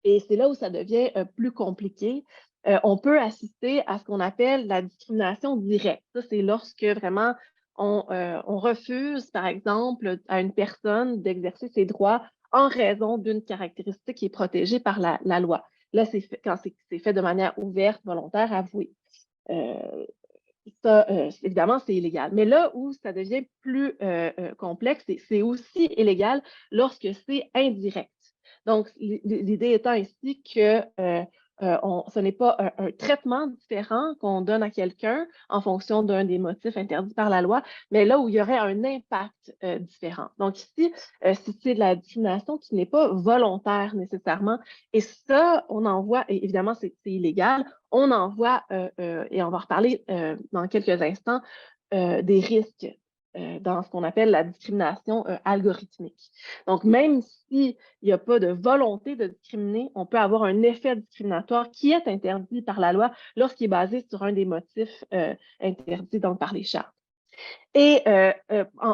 et c'est là où ça devient plus compliqué, on peut assister à ce qu'on appelle la discrimination directe. Ça, c'est lorsque vraiment on refuse, par exemple, à une personne d'exercer ses droits en raison d'une caractéristique qui est protégée par la loi. Là, quand c'est fait de manière ouverte, volontaire, avouée. Ça, évidemment, c'est illégal. Mais là où ça devient plus complexe, c'est aussi illégal lorsque c'est indirect. Donc, l'idée étant ici que ce n'est pas un traitement différent qu'on donne à quelqu'un en fonction d'un des motifs interdits par la loi, mais là où il y aurait un impact différent. Donc ici, c'est de la discrimination qui n'est pas volontaire nécessairement. Et ça, on en voit, et évidemment, c'est illégal, on en voit, et on va reparler dans quelques instants, des risques dans ce qu'on appelle la discrimination algorithmique. Donc, même s'il n'y a pas de volonté de discriminer, on peut avoir un effet discriminatoire qui est interdit par la loi lorsqu'il est basé sur un des motifs interdits donc, par les chartes. Et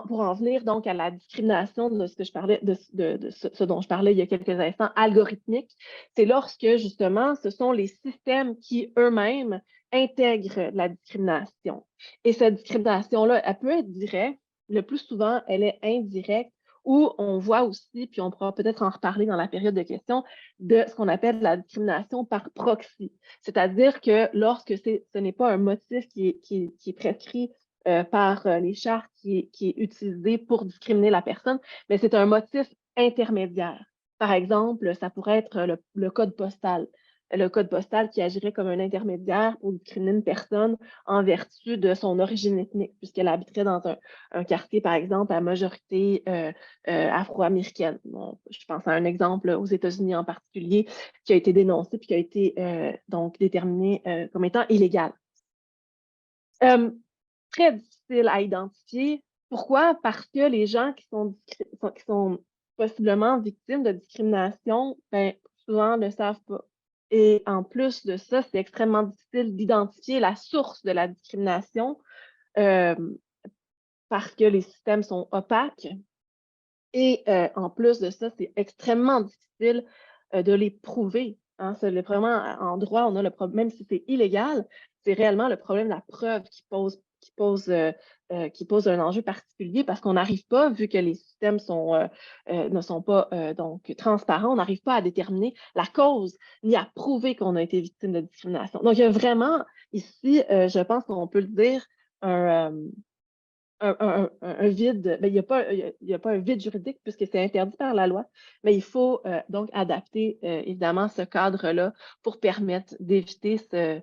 pour en venir donc à la discrimination de ce que je parlais, de ce dont je parlais il y a quelques instants, algorithmique, c'est lorsque justement ce sont les systèmes qui eux-mêmes intègrent la discrimination. Et cette discrimination-là, elle peut être directe, le plus souvent, elle est indirecte, où on voit aussi, puis on pourra peut-être en reparler dans la période de questions, de ce qu'on appelle la discrimination par proxy. C'est-à-dire que lorsque ce n'est pas un motif qui est prescrit par les chartes qui est utilisé pour discriminer la personne, mais c'est un motif intermédiaire. Par exemple, ça pourrait être le code postal. Le code postal qui agirait comme un intermédiaire pour discriminer une personne en vertu de son origine ethnique, puisqu'elle habiterait dans un quartier, par exemple, à majorité afro-américaine. Bon, je pense à un exemple aux États-Unis en particulier qui a été dénoncé puis qui a été donc déterminé comme étant illégal. Très difficile à identifier. Pourquoi? Parce que les gens qui sont possiblement victimes de discrimination, ben, souvent ne le savent pas. Et en plus de ça, c'est extrêmement difficile d'identifier la source de la discrimination parce que les systèmes sont opaques. Et en plus de ça, c'est extrêmement difficile de les prouver. Hein. C'est vraiment en droit, on a le problème, même si c'est illégal, c'est réellement le problème de la preuve qui pose un enjeu particulier parce qu'on n'arrive pas, vu que les systèmes ne sont pas donc transparents, on n'arrive pas à déterminer la cause ni à prouver qu'on a été victime de discrimination. Donc, il y a vraiment ici, je pense qu'on peut le dire, un vide, ben, il n'y a pas un vide juridique puisque c'est interdit par la loi, mais il faut donc adapter évidemment ce cadre-là pour permettre d'éviter ce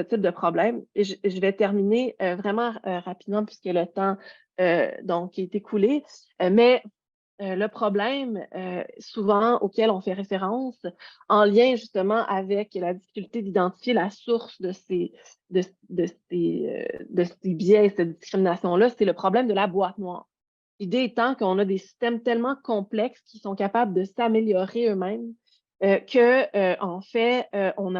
type de problème. Et je vais terminer vraiment rapidement puisque le temps donc est écoulé, mais le problème souvent auquel on fait référence en lien justement avec la difficulté d'identifier la source de ces biais et cette discrimination-là, c'est le problème de la boîte noire. L'idée étant qu'on a des systèmes tellement complexes qui sont capables de s'améliorer eux-mêmes en fait, on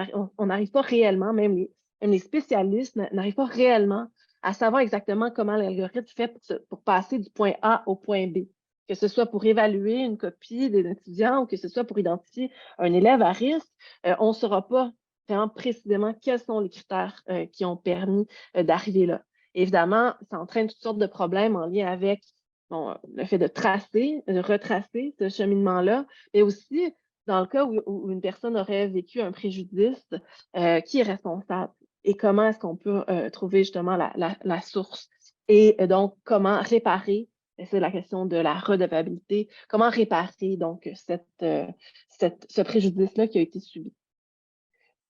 n'arrive pas réellement, même les spécialistes n'arrivent pas réellement à savoir exactement comment l'algorithme fait pour passer du point A au point B, que ce soit pour évaluer une copie d'un étudiant ou que ce soit pour identifier un élève à risque, on ne saura pas vraiment précisément quels sont les critères qui ont permis d'arriver là. Évidemment, ça entraîne toutes sortes de problèmes en lien avec le fait de retracer ce cheminement-là, mais aussi dans le cas où une personne aurait vécu un préjudice, qui est responsable et comment est-ce qu'on peut trouver justement la source et donc comment réparer, c'est la question de la redevabilité, comment réparer donc ce préjudice-là qui a été subi.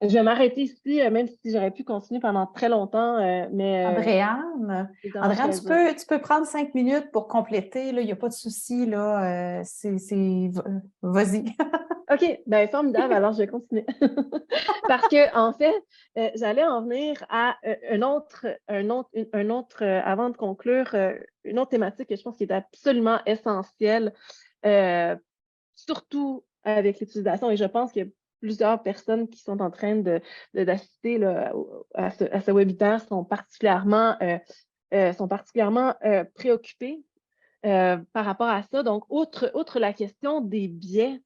Je vais m'arrêter ici, même si j'aurais pu continuer pendant très longtemps, mais... Andréane, tu peux prendre 5 minutes pour compléter, il n'y a pas de souci, là, vas-y. OK, bien formidable, alors je vais continuer. Parce que en fait, j'allais en venir à avant de conclure, une autre thématique que je pense qui est absolument essentielle, surtout avec l'utilisation, et je pense qu'il y a plusieurs personnes qui sont en train d'assister à ce webinaire sont particulièrement préoccupées par rapport à ça. Donc, outre la question des biais,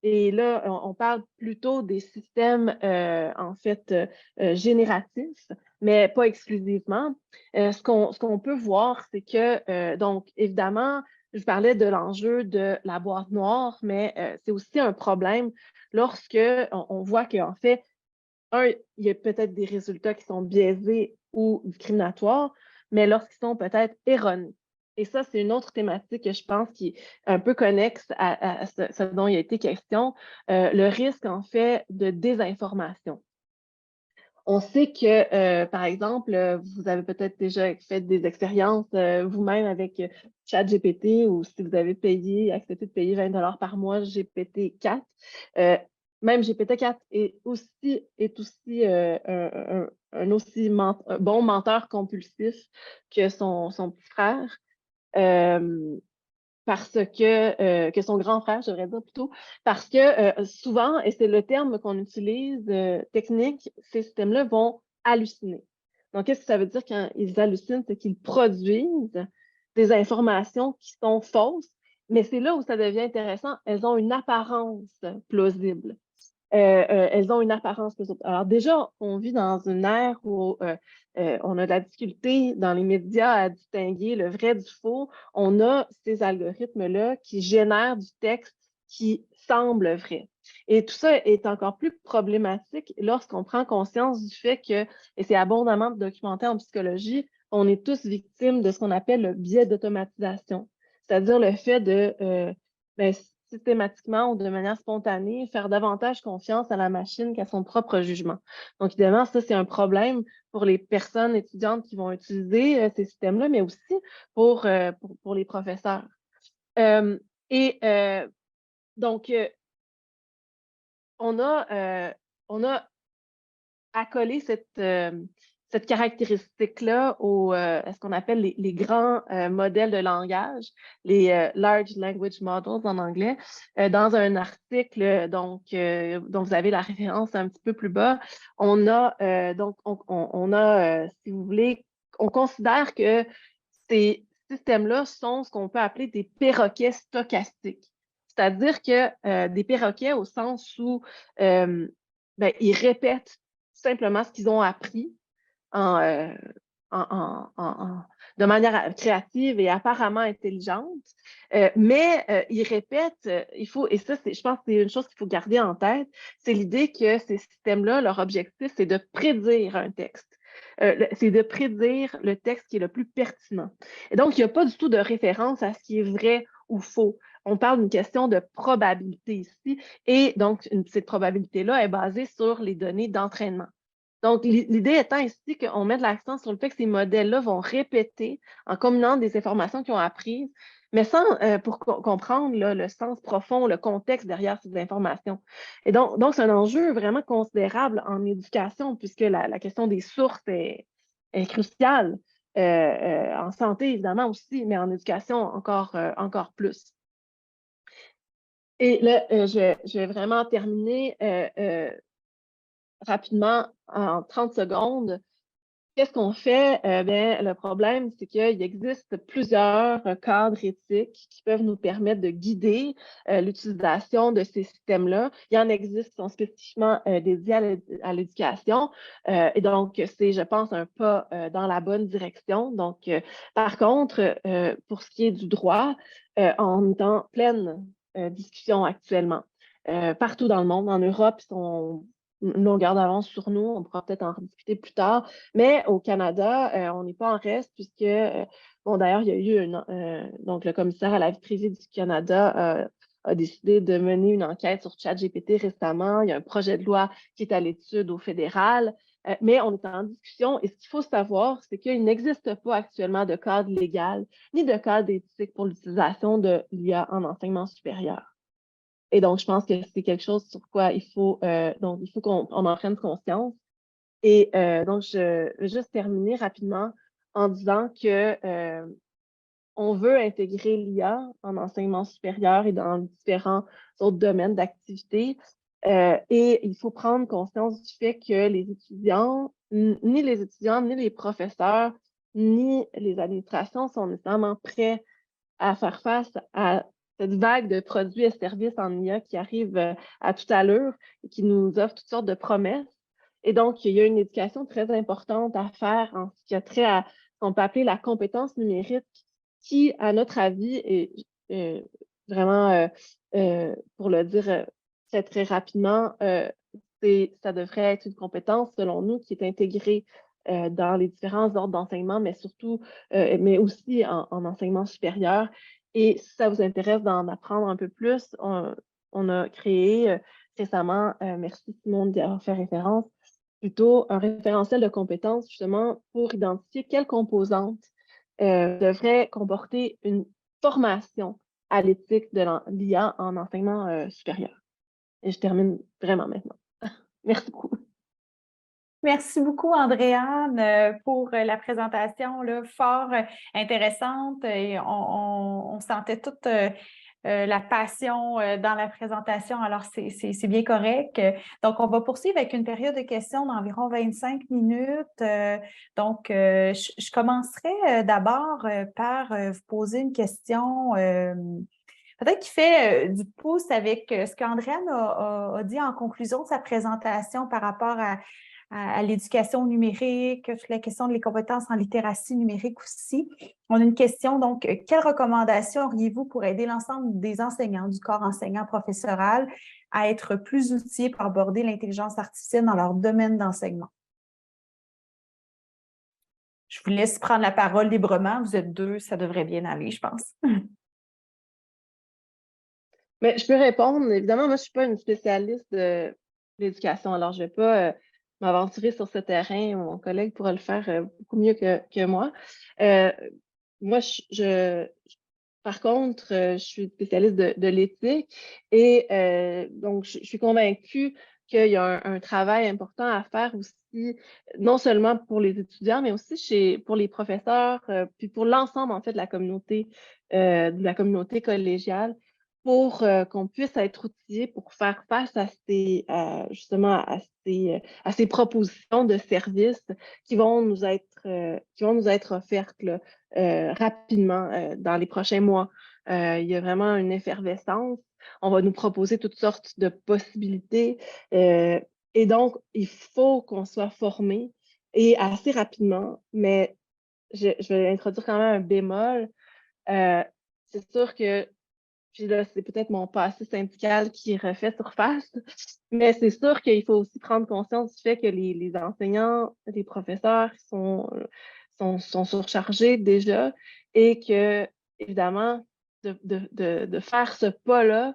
et là, on parle plutôt des systèmes, en fait, génératifs, mais pas exclusivement. Ce qu'on peut voir, c'est que, donc, évidemment, je parlais de l'enjeu de la boîte noire, mais c'est aussi un problème lorsque on voit qu'en fait, il y a peut-être des résultats qui sont biaisés ou discriminatoires, mais lorsqu'ils sont peut-être erronés. Et ça, c'est une autre thématique que je pense qui est un peu connexe à ce dont il a été question, le risque, en fait, de désinformation. On sait que, par exemple, vous avez peut-être déjà fait des expériences vous-même avec ChatGPT ou si vous avez accepté de payer 20 $ par mois GPT-4. Même GPT-4 est aussi un aussi un bon menteur compulsif que son petit frère. Parce que son grand frère, je devrais dire plutôt, parce que souvent, et c'est le terme qu'on utilise technique, ces systèmes-là vont halluciner. Donc, qu'est-ce que ça veut dire quand ils hallucinent? C'est qu'ils produisent des informations qui sont fausses, mais c'est là où ça devient intéressant. Elles ont une apparence plausible. Elles ont une apparence plausible. Alors déjà, on vit dans une ère où on a de la difficulté dans les médias à distinguer le vrai du faux. On a ces algorithmes-là qui génèrent du texte qui semble vrai. Et tout ça est encore plus problématique lorsqu'on prend conscience du fait que, et c'est abondamment documenté en psychologie, on est tous victimes de ce qu'on appelle le biais d'automatisation, c'est-à-dire le fait de systématiquement ou de manière spontanée, faire davantage confiance à la machine qu'à son propre jugement. Donc, évidemment, ça, c'est un problème pour les personnes étudiantes qui vont utiliser ces systèmes-là, mais aussi pour les professeurs. Donc, on a accolé cette caractéristique-là à ce qu'on appelle les grands modèles de langage, les Large Language Models en anglais, dans un article dont vous avez la référence un petit peu plus bas. On a, si vous voulez, on considère que ces systèmes-là sont ce qu'on peut appeler des perroquets stochastiques. C'est-à-dire que des perroquets au sens où ils répètent simplement ce qu'ils ont appris de manière créative et apparemment intelligente, mais ils répètent, et ça, je pense que c'est une chose qu'il faut garder en tête, c'est l'idée que ces systèmes-là, leur objectif, c'est de prédire un texte. C'est de prédire le texte qui est le plus pertinent. Et donc, il n'y a pas du tout de référence à ce qui est vrai ou faux. On parle d'une question de probabilité ici, et donc cette probabilité-là est basée sur les données d'entraînement. Donc, l'idée étant ici qu'on met de l'accent sur le fait que ces modèles-là vont répéter en combinant des informations qu'ils ont apprises, mais sans pour comprendre là, le sens profond, le contexte derrière ces informations. Et donc c'est un enjeu vraiment considérable en éducation, puisque la question des sources est cruciale. En santé, évidemment, aussi, mais en éducation, encore plus. Et là, je vais vraiment terminer rapidement en 30 secondes. Qu'est-ce qu'on fait? Le problème, c'est qu'il existe plusieurs cadres éthiques qui peuvent nous permettre de guider l'utilisation de ces systèmes-là. Il y en existe qui sont spécifiquement dédiés à l'éducation. Et donc, c'est, je pense, un pas dans la bonne direction. Donc, par contre, pour ce qui est du droit, on est en pleine discussion actuellement. Partout dans le monde, en Europe, ils sont une longueur d'avance sur nous, on pourra peut-être en rediscuter plus tard, mais au Canada, on n'est pas en reste puisque, d'ailleurs, il y a eu donc le commissaire à la vie privée du Canada a décidé de mener une enquête sur ChatGPT récemment. Il y a un projet de loi qui est à l'étude au fédéral, mais on est en discussion et ce qu'il faut savoir, c'est qu'il n'existe pas actuellement de cadre légal ni de cadre éthique pour l'utilisation de l'IA en enseignement supérieur. Et donc, je pense que c'est quelque chose sur quoi il faut qu'on en prenne conscience. Et donc, je vais juste terminer rapidement en disant que on veut intégrer l'IA en enseignement supérieur et dans différents autres domaines d'activité. Et il faut prendre conscience du fait que les étudiants, ni les professeurs, ni les administrations sont nécessairement prêts à faire face à cette vague de produits et services en IA qui arrive à toute allure et qui nous offre toutes sortes de promesses. Et donc, il y a une éducation très importante à faire en ce qui a trait à ce qu'on peut appeler la compétence numérique, qui, à notre avis, est vraiment, pour le dire très, très rapidement, ça devrait être une compétence, selon nous, qui est intégrée dans les différents ordres d'enseignement, mais surtout, mais aussi en enseignement supérieur. Et si ça vous intéresse d'en apprendre un peu plus, on a créé récemment, merci Simone d'y avoir fait référence, plutôt un référentiel de compétences justement pour identifier quelles composantes devraient comporter une formation à l'éthique de l'IA en enseignement supérieur. Et je termine vraiment maintenant. Merci beaucoup. Merci beaucoup, Andréane, pour la présentation là, fort intéressante. Et on sentait toute la passion dans la présentation, alors c'est bien correct. Donc, on va poursuivre avec une période de questions d'environ 25 minutes. Donc, je commencerai d'abord par vous poser une question peut-être qui fait du pouce avec ce qu'Andréane a dit en conclusion de sa présentation par rapport à l'éducation numérique, toute la question des compétences en littératie numérique aussi. On a une question, donc, quelles recommandations auriez-vous pour aider l'ensemble des enseignants du corps enseignant professoral à être plus outillés pour aborder l'intelligence artificielle dans leur domaine d'enseignement? Je vous laisse prendre la parole librement. Vous êtes deux, ça devrait bien aller, je pense. Mais je peux répondre. Évidemment, moi, je ne suis pas une spécialiste de l'éducation, alors je ne vais pas m'aventurer sur ce terrain. Mon collègue pourra le faire beaucoup mieux que moi. Moi, par contre, je suis spécialiste de l'éthique et donc, je suis convaincue qu'il y a un travail important à faire aussi, non seulement pour les étudiants, mais aussi pour les professeurs, puis pour l'ensemble, en fait, de la communauté collégiale, pour qu'on puisse être outillé pour faire face justement à ces propositions de services qui vont nous être offertes là, rapidement dans les prochains mois. Il y a vraiment une effervescence. On va nous proposer toutes sortes de possibilités. Et donc, il faut qu'on soit formé et assez rapidement, mais je vais introduire quand même un bémol. C'est sûr que, puis là, c'est peut-être mon passé syndical qui refait surface, mais c'est sûr qu'il faut aussi prendre conscience du fait que les enseignants, les professeurs sont surchargés déjà et que, évidemment, de faire ce pas-là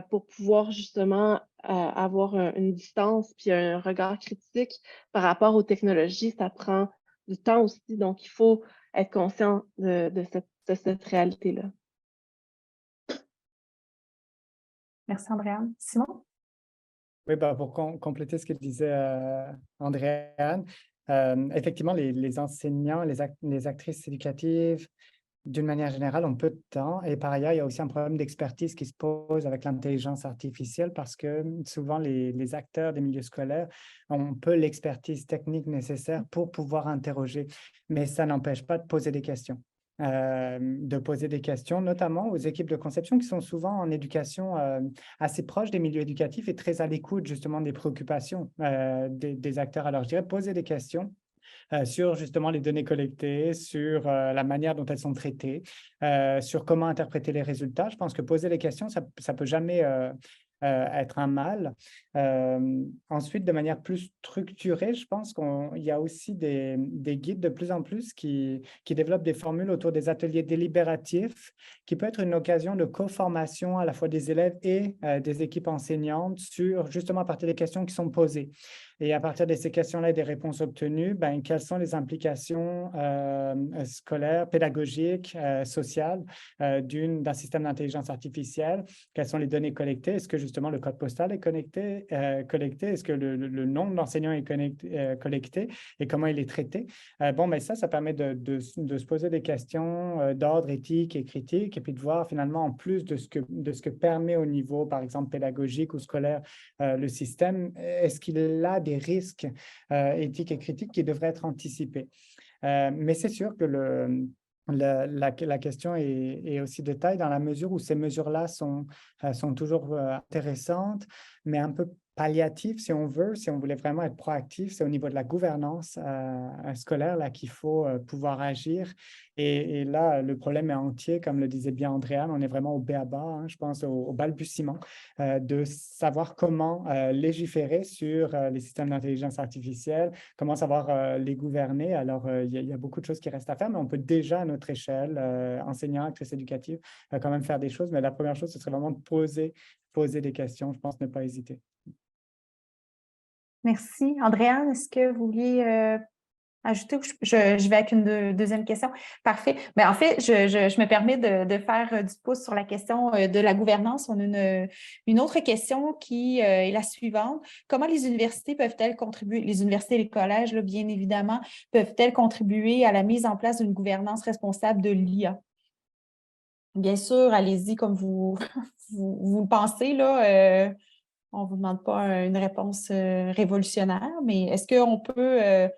pour pouvoir justement avoir une distance puis un regard critique par rapport aux technologies, ça prend du temps aussi. Donc, il faut être conscient de cette réalité-là. Merci, Andréane. Simon? Oui, pour compléter ce que disait Andréane, effectivement, les enseignants, les actrices éducatives, d'une manière générale, ont peu de temps. Et par ailleurs, il y a aussi un problème d'expertise qui se pose avec l'intelligence artificielle parce que souvent, les acteurs des milieux scolaires ont peu l'expertise technique nécessaire pour pouvoir interroger. Mais ça n'empêche pas de poser des questions. Notamment aux équipes de conception qui sont souvent en éducation assez proches des milieux éducatifs et très à l'écoute justement des préoccupations des acteurs. Alors, je dirais poser des questions sur justement les données collectées, sur la manière dont elles sont traitées, sur comment interpréter les résultats. Je pense que poser les questions, ça ne peut jamais être un mal. Ensuite, de manière plus structurée, je pense qu'il y a aussi des guides de plus en plus qui développent des formules autour des ateliers délibératifs, qui peut être une occasion de co-formation à la fois des élèves et des équipes enseignantes sur justement à partir des questions qui sont posées. Et à partir de ces questions-là et des réponses obtenues, quelles sont les implications scolaires, pédagogiques, sociales d'un système d'intelligence artificielle? Quelles sont les données collectées? Est-ce que justement le code postal est collecté? Est-ce que le nombre d'enseignants est collecté? Et comment il est traité? Ça permet de se poser des questions d'ordre éthique et critique et puis de voir finalement, en plus de ce que permet au niveau, par exemple, pédagogique ou scolaire, le système, est-ce qu'il a des risques éthiques et critiques qui devraient être anticipés. Mais c'est sûr que la question est aussi de taille dans la mesure où ces mesures-là sont toujours intéressantes, mais un peu palliatives, si on veut. Si on voulait vraiment être proactif, c'est au niveau de la gouvernance scolaire là qu'il faut pouvoir agir. Et là, le problème est entier, comme le disait bien Andréane, on est vraiment au b.a.-ba, hein, je pense, au balbutiement de savoir comment légiférer sur les systèmes d'intelligence artificielle, comment savoir les gouverner. Alors, il y a beaucoup de choses qui restent à faire, mais on peut déjà à notre échelle, enseignants, actrices éducatives, quand même faire des choses. Mais la première chose, ce serait vraiment de poser des questions. Je pense ne pas hésiter. Merci. Andréane, est-ce que vous vouliez ajouter ou je vais avec une deuxième question? Parfait. En fait, je me permets de faire du pouce sur la question de la gouvernance. On a une autre question qui est la suivante. Comment les universités peuvent-elles contribuer, les universités et les collèges, là, bien évidemment, peuvent-elles contribuer à la mise en place d'une gouvernance responsable de l'IA? Bien sûr, allez-y comme vous, vous le pensez, là. On ne vous demande pas une réponse révolutionnaire, mais est-ce qu'on peut,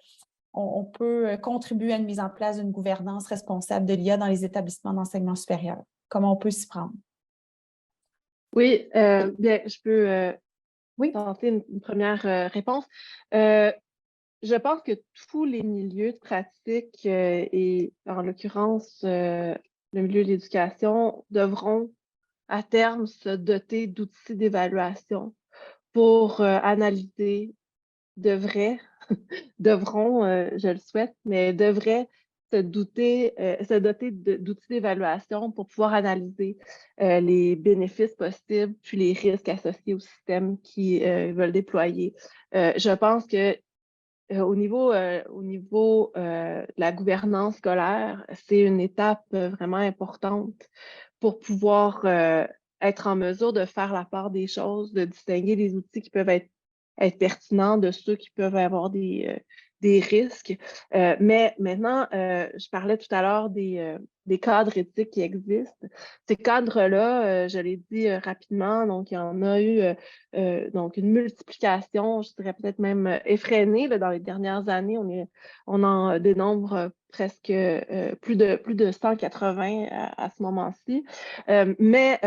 on peut contribuer à une mise en place d'une gouvernance responsable de l'IA dans les établissements d'enseignement supérieur? Comment on peut s'y prendre? Oui, bien, je peux Oui. tenter une première réponse. Je pense que tous les milieux de pratique et en l'occurrence le milieu de l'éducation devront à terme se doter d'outils d'évaluation pour analyser, devront, je le souhaite, mais devraient se doter d'outils d'évaluation pour pouvoir analyser les bénéfices possibles puis les risques associés au système qu'ils veulent déployer. Je pense que au niveau de la gouvernance scolaire, c'est une étape vraiment importante pour pouvoir être en mesure de faire la part des choses, de distinguer les outils qui peuvent être pertinents de ceux qui peuvent avoir des risques. Mais maintenant, je parlais tout à l'heure des cadres éthiques qui existent. Ces cadres-là, je l'ai dit rapidement, donc il y en a eu donc une multiplication, je dirais peut-être même effrénée là, dans les dernières années. On en dénombre presque plus de 180 à ce moment-ci. Mais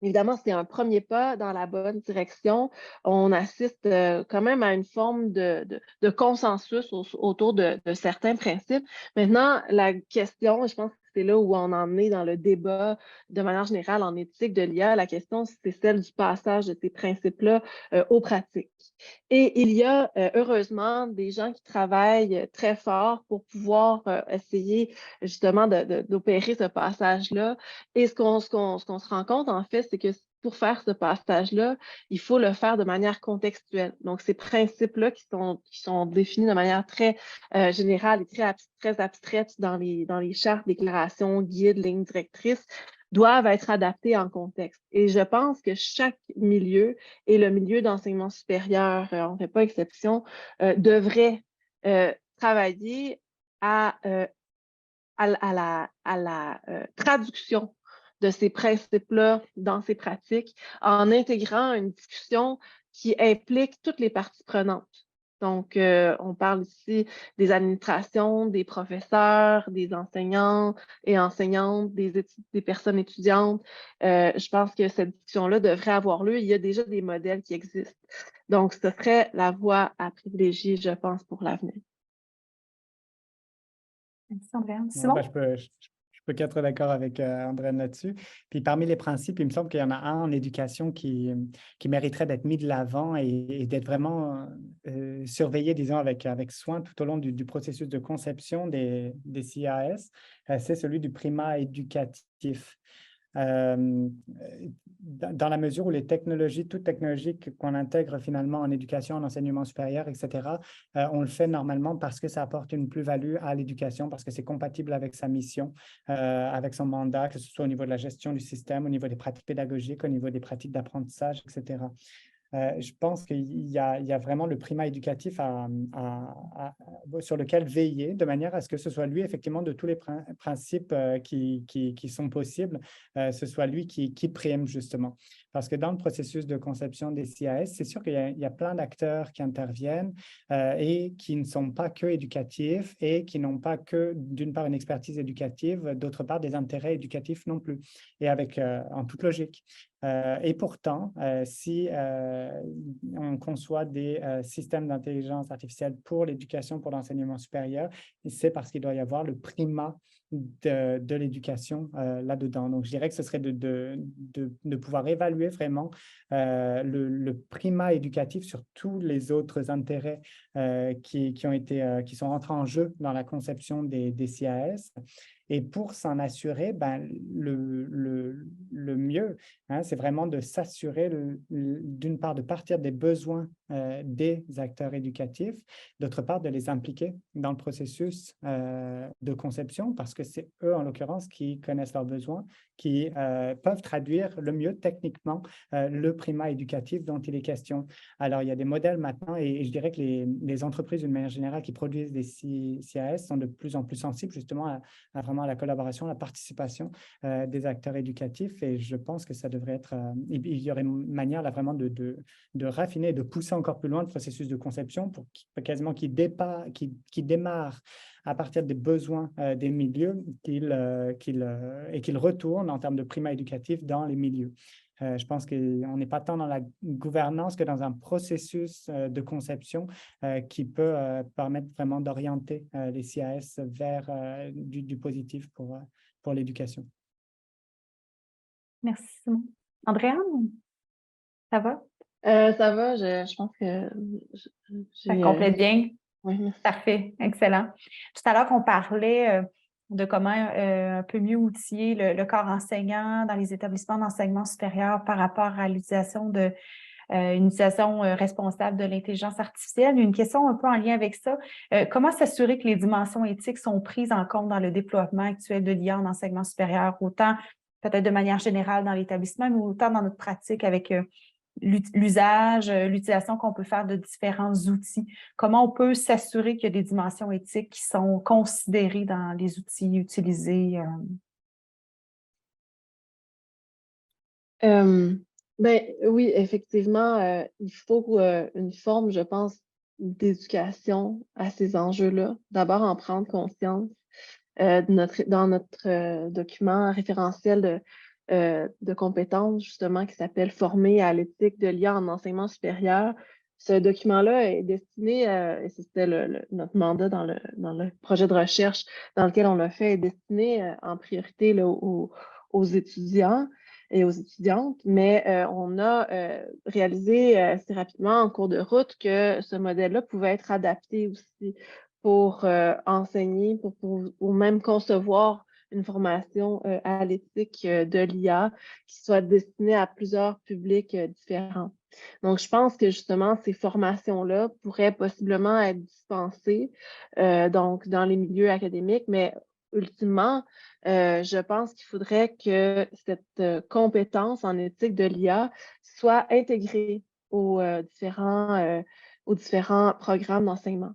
évidemment, c'est un premier pas dans la bonne direction. On assiste quand même à une forme de consensus autour de certains principes. Maintenant, la question, je pense que c'est là où on en est dans le débat de manière générale en éthique de l'IA, la question, c'est celle du passage de ces principes-là aux pratiques. Et il y a heureusement des gens qui travaillent très fort pour pouvoir essayer justement d'opérer ce passage-là. Et ce qu'on se rend compte, en fait, c'est que pour faire ce passage-là, il faut le faire de manière contextuelle. Donc, ces principes-là qui sont définis de manière très générale et très abstraite dans les chartes, déclarations, guides, lignes directrices, doivent être adaptés en contexte. Et je pense que chaque milieu, et le milieu d'enseignement supérieur, on ne fait pas exception, devrait travailler à la traduction de ces principes-là dans ces pratiques en intégrant une discussion qui implique toutes les parties prenantes. Donc, on parle ici des administrations, des professeurs, des enseignants et enseignantes, des personnes étudiantes. Je pense que cette discussion-là devrait avoir lieu. Il y a déjà des modèles qui existent. Donc, ce serait la voie à privilégier, je pense, pour l'avenir. Merci, Andréane. Ouais, Simon? je peux qu'être d'accord avec Andréane là-dessus. Puis parmi les principes, il me semble qu'il y en a un en éducation qui mériterait d'être mis de l'avant et d'être vraiment surveillé, disons, avec soin tout au long du processus de conception des CIAS. C'est celui du primat éducatif. Dans la mesure où les technologies, toutes technologies qu'on intègre finalement en éducation, en enseignement supérieur, etc., on le fait normalement parce que ça apporte une plus-value à l'éducation, parce que c'est compatible avec sa mission, avec son mandat, que ce soit au niveau de la gestion du système, au niveau des pratiques pédagogiques, au niveau des pratiques d'apprentissage, etc. Je pense qu'il y a vraiment le primat éducatif sur lequel veiller, de manière à ce que ce soit lui, effectivement, de tous les principes qui sont possibles, ce soit lui qui prime, justement. Parce que dans le processus de conception des CIAS, c'est sûr qu'il y a plein d'acteurs qui interviennent et qui ne sont pas que éducatifs et qui n'ont pas que, d'une part, une expertise éducative, d'autre part, des intérêts éducatifs non plus, et en toute logique. Et pourtant, si on conçoit des systèmes d'intelligence artificielle pour l'éducation, pour l'enseignement supérieur, c'est parce qu'il doit y avoir le primat de l'éducation là-dedans. Donc, je dirais que ce serait de pouvoir évaluer vraiment le primat éducatif sur tous les autres intérêts qui sont entrés en jeu dans la conception des CIAS. Et pour s'en assurer, le mieux, c'est vraiment de s'assurer, d'une part, de partir des besoins des acteurs éducatifs, d'autre part, de les impliquer dans le processus de conception, parce que c'est eux, en l'occurrence, qui connaissent leurs besoins, qui peuvent traduire le mieux techniquement le primat éducatif dont il est question. Alors, il y a des modèles maintenant, et je dirais que les entreprises, d'une manière générale, qui produisent des CIAS sont de plus en plus sensibles justement à vraiment la collaboration, la participation des acteurs éducatifs, et je pense que ça devrait être, il y aurait une manière là vraiment de raffiner, de pousser encore plus loin le processus de conception pour qu'il démarre à partir des besoins des milieux et qu'il retourne en termes de primat éducatif dans les milieux. Je pense qu'on n'est pas tant dans la gouvernance que dans un processus de conception qui peut permettre vraiment d'orienter les CIAS vers du positif pour l'éducation. Merci, Simon. Andréane, ça va? Ça va, je pense que Ça complète bien. Oui, merci. Parfait, excellent. Tout à l'heure, on parlait de comment un peu mieux outiller le corps enseignant dans les établissements d'enseignement supérieur par rapport à l'utilisation une utilisation responsable de l'intelligence artificielle. Une question un peu en lien avec ça. Comment s'assurer que les dimensions éthiques sont prises en compte dans le déploiement actuel de l'IA en enseignement supérieur, autant peut-être de manière générale dans l'établissement, mais autant dans notre pratique avec l'usage, l'utilisation qu'on peut faire de différents outils. Comment on peut s'assurer qu'il y a des dimensions éthiques qui sont considérées dans les outils utilisés? Oui, effectivement, il faut une forme, je pense, d'éducation à ces enjeux-là. D'abord, en prendre conscience dans notre document référentiel de compétences, justement, qui s'appelle Former à l'éthique de l'IA en enseignement supérieur. Ce document-là est destiné, et c'était notre mandat dans le projet de recherche dans lequel on l'a fait, est destiné en priorité là, aux étudiants et aux étudiantes, mais on a réalisé assez rapidement en cours de route que ce modèle-là pouvait être adapté aussi pour enseigner, pour même concevoir une formation à l'éthique de l'IA qui soit destinée à plusieurs publics différents. Donc, je pense que justement, ces formations-là pourraient possiblement être dispensées donc dans les milieux académiques, mais ultimement, je pense qu'il faudrait que cette compétence en éthique de l'IA soit intégrée aux différents programmes d'enseignement.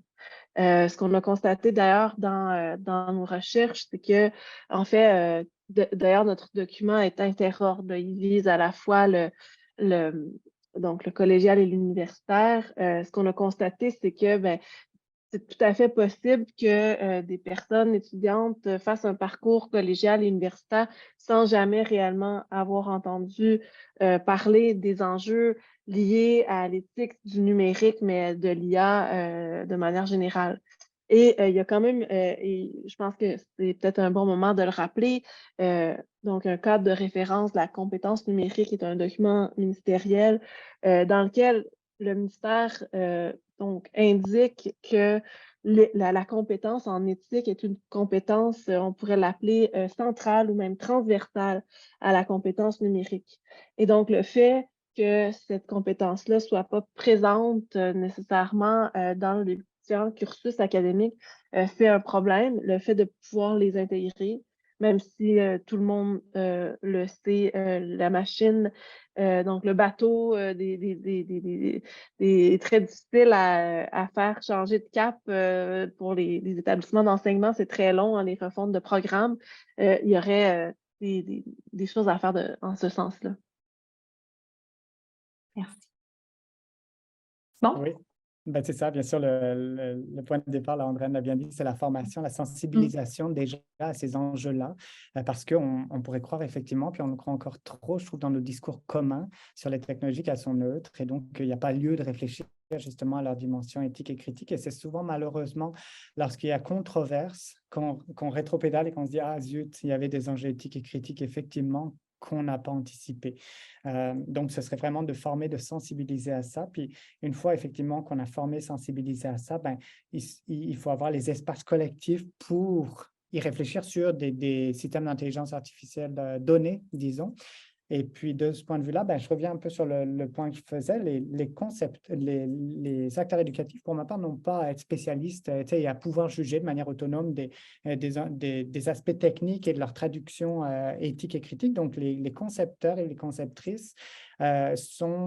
Ce qu'on a constaté d'ailleurs dans nos recherches, c'est que, en fait, d'ailleurs, notre document est interordre. Il vise à la fois donc le collégial et l'universitaire. Ce qu'on a constaté, c'est que c'est tout à fait possible que des personnes étudiantes fassent un parcours collégial et universitaire sans jamais réellement avoir entendu parler des enjeux liés à l'éthique du numérique, mais de l'IA de manière générale. Et il y a quand même, et je pense que c'est peut-être un bon moment de le rappeler, donc un cadre de référence de la compétence numérique est un document ministériel dans lequel le ministère donc, indique que la compétence en éthique est une compétence, on pourrait l'appeler centrale ou même transversale à la compétence numérique. Et donc, le fait que cette compétence-là ne soit pas présente nécessairement dans les différents cursus académiques fait un problème. Le fait de pouvoir les intégrer, même si tout le monde le sait, la machine, donc le bateau est très difficile à faire changer de cap pour les établissements d'enseignement. C'est très long, les refontes de programmes. Il y aurait des choses à faire en ce sens-là. Merci. Bon. Oui, ben, c'est ça, bien sûr, le point de départ, là, Andréane l'a bien dit, c'est la formation, la sensibilisation déjà à ces enjeux-là, parce qu'on pourrait croire effectivement, puis on le croit encore trop, je trouve, dans nos discours communs sur les technologies qu'elles sont neutres, et donc il n'y a pas lieu de réfléchir justement à leur dimension éthique et critique, et c'est souvent malheureusement lorsqu'il y a controverse qu'on rétropédale et qu'on se dit « Ah zut, il y avait des enjeux éthiques et critiques, effectivement, qu'on n'a pas anticipé. » Donc, ce serait vraiment de former, de sensibiliser à ça. Puis, une fois effectivement qu'on a formé, sensibilisé à ça, ben, il faut avoir les espaces collectifs pour y réfléchir sur des systèmes d'intelligence artificielle donnés, disons. Et puis, de ce point de vue-là, ben, je reviens un peu sur le point que je faisais. Les concepts, les acteurs éducatifs, pour ma part, n'ont pas à être spécialistes et à pouvoir juger de manière autonome des aspects techniques et de leur traduction éthique et critique. Donc, les concepteurs et les conceptrices sont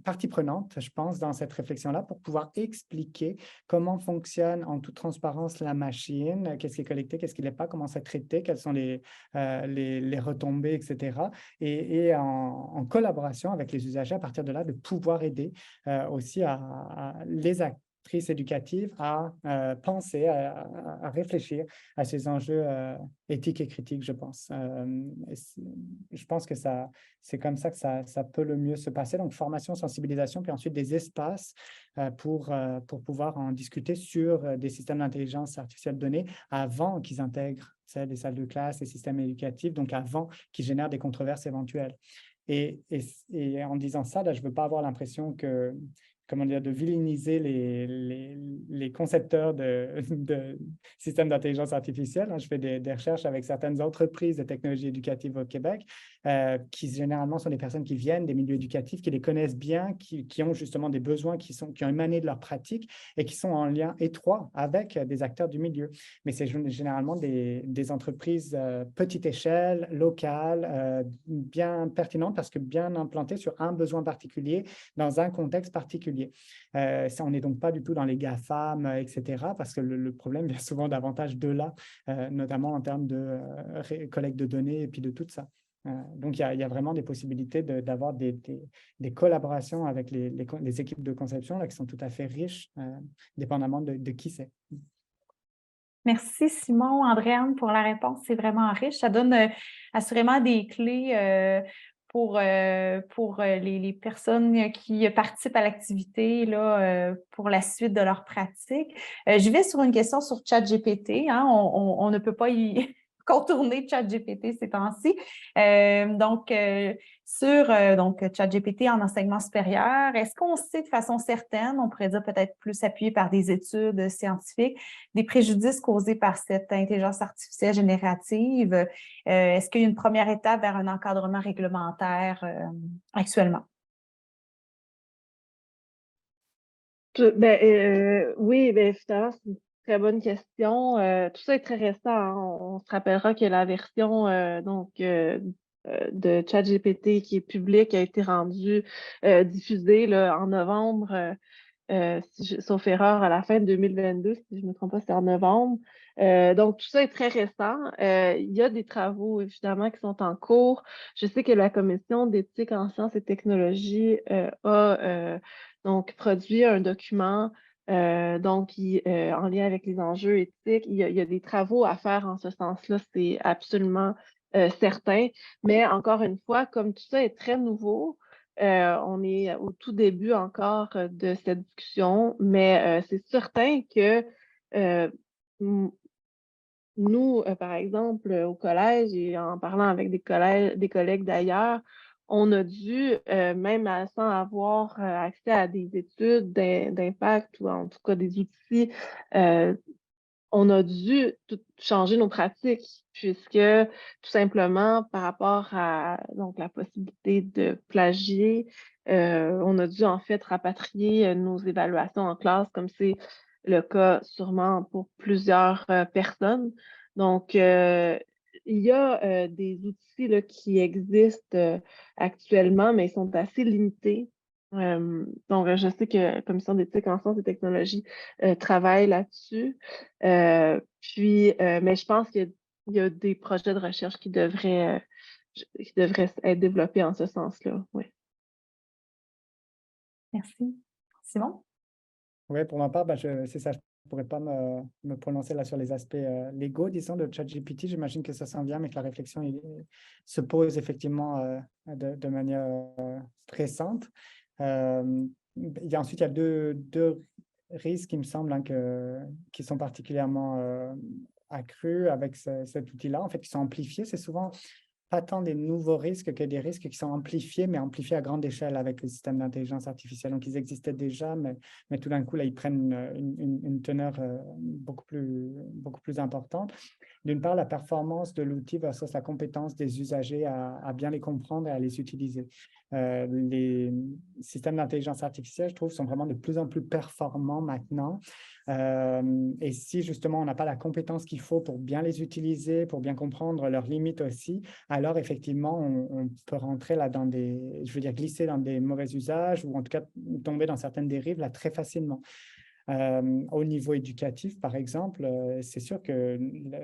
partie prenante, je pense, dans cette réflexion-là pour pouvoir expliquer comment fonctionne en toute transparence la machine, qu'est-ce qui est collecté, qu'est-ce qui n'est pas, comment c'est traité, quelles sont les retombées, etc. Et en collaboration avec les usagers, à partir de là, de pouvoir aider aussi les actrices éducatives à penser, à réfléchir à ces enjeux éthiques et critiques, je pense. Je pense que c'est comme ça que ça peut le mieux se passer. Donc, formation, sensibilisation, puis ensuite des espaces pour pouvoir en discuter sur des systèmes d'intelligence artificielle donnés avant qu'ils intègrent les salles de classe, les systèmes éducatifs, donc avant qu'ils génèrent des controverses éventuelles. Et en disant ça, là, je ne veux pas avoir l'impression que, comment dire, de vilainiser les concepteurs de systèmes d'intelligence artificielle. Je fais des recherches avec certaines entreprises de technologie éducative au Québec qui généralement sont des personnes qui viennent des milieux éducatifs, qui les connaissent bien, qui ont justement des besoins qui ont émané de leur pratique et qui sont en lien étroit avec des acteurs du milieu. Mais c'est généralement des entreprises petite échelle, locales, bien pertinentes parce que bien implantées sur un besoin particulier dans un contexte particulier. On n'est donc pas du tout dans les GAFAM, etc., parce que le problème vient souvent davantage de là, notamment en termes de collecte de données et puis de tout ça. Donc, il y a vraiment des possibilités d'avoir des collaborations avec les équipes de conception là, qui sont tout à fait riches, dépendamment de qui c'est. Merci Simon, Andréane, pour la réponse. C'est vraiment riche. Ça donne assurément des clés pour les personnes qui participent à l'activité pour la suite de leur pratique. Je vais sur une question sur ChatGPT. Hein, on ne peut pas y contourner ChatGPT ces temps-ci. Sur ChatGPT en enseignement supérieur, est-ce qu'on sait de façon certaine, on pourrait dire peut-être plus appuyé par des études scientifiques, des préjudices causés par cette intelligence artificielle générative? Est-ce qu'il y a une première étape vers un encadrement réglementaire actuellement? Oui, finalement, c'est une très bonne question. Tout ça est très récent. Hein. On se rappellera que la version de ChatGPT qui est publique a été rendue diffusée là, en novembre, sauf erreur, à la fin de 2022, si je ne me trompe pas, c'est en novembre. Donc, tout ça est très récent. Il y a des travaux, évidemment, qui sont en cours. Je sais que la Commission d'éthique en sciences et technologies a donc produit un document en lien avec les enjeux éthiques. Il y a des travaux à faire en ce sens-là, c'est absolument certain. Mais encore une fois, comme tout ça est très nouveau, on est au tout début encore de cette discussion, mais c'est certain que nous, par exemple, au collège, et en parlant avec des collègues d'ailleurs, on a dû, même sans avoir accès à des études d'impact ou en tout cas des outils, on a dû changer nos pratiques puisque tout simplement par rapport à donc, la possibilité de plagier, on a dû en fait rapatrier nos évaluations en classe comme c'est le cas sûrement pour plusieurs personnes. Donc, il y a des outils là, qui existent actuellement, mais ils sont assez limités. Donc, je sais que la Commission d'éthique en sciences et technologies travaille là-dessus. Mais je pense qu'il y a des projets de recherche qui devraient être développés en ce sens-là. Oui. Merci. Simon? Oui, pour ma part, c'est ça. Je ne pourrais pas me prononcer là sur les aspects légaux, disons, de ChatGPT. J'imagine que ça s'en vient, mais que la réflexion se pose effectivement de manière stressante. Ensuite, il y a deux risques, il me semble, hein, qui sont particulièrement accrus avec cet outil-là, en fait, qui sont amplifiés. C'est souvent pas tant des nouveaux risques que des risques qui sont amplifiés, mais amplifiés à grande échelle avec les systèmes d'intelligence artificielle. Donc, ils existaient déjà, mais tout d'un coup, là, ils prennent une teneur beaucoup plus importante. D'une part, la performance de l'outil versus la compétence des usagers à bien les comprendre et à les utiliser. Les systèmes d'intelligence artificielle, je trouve, sont vraiment de plus en plus performants maintenant. Et si justement on n'a pas la compétence qu'il faut pour bien les utiliser, pour bien comprendre leurs limites aussi, alors effectivement on peut rentrer là glisser dans des mauvais usages ou en tout cas tomber dans certaines dérives là très facilement. Au niveau éducatif, par exemple, c'est sûr que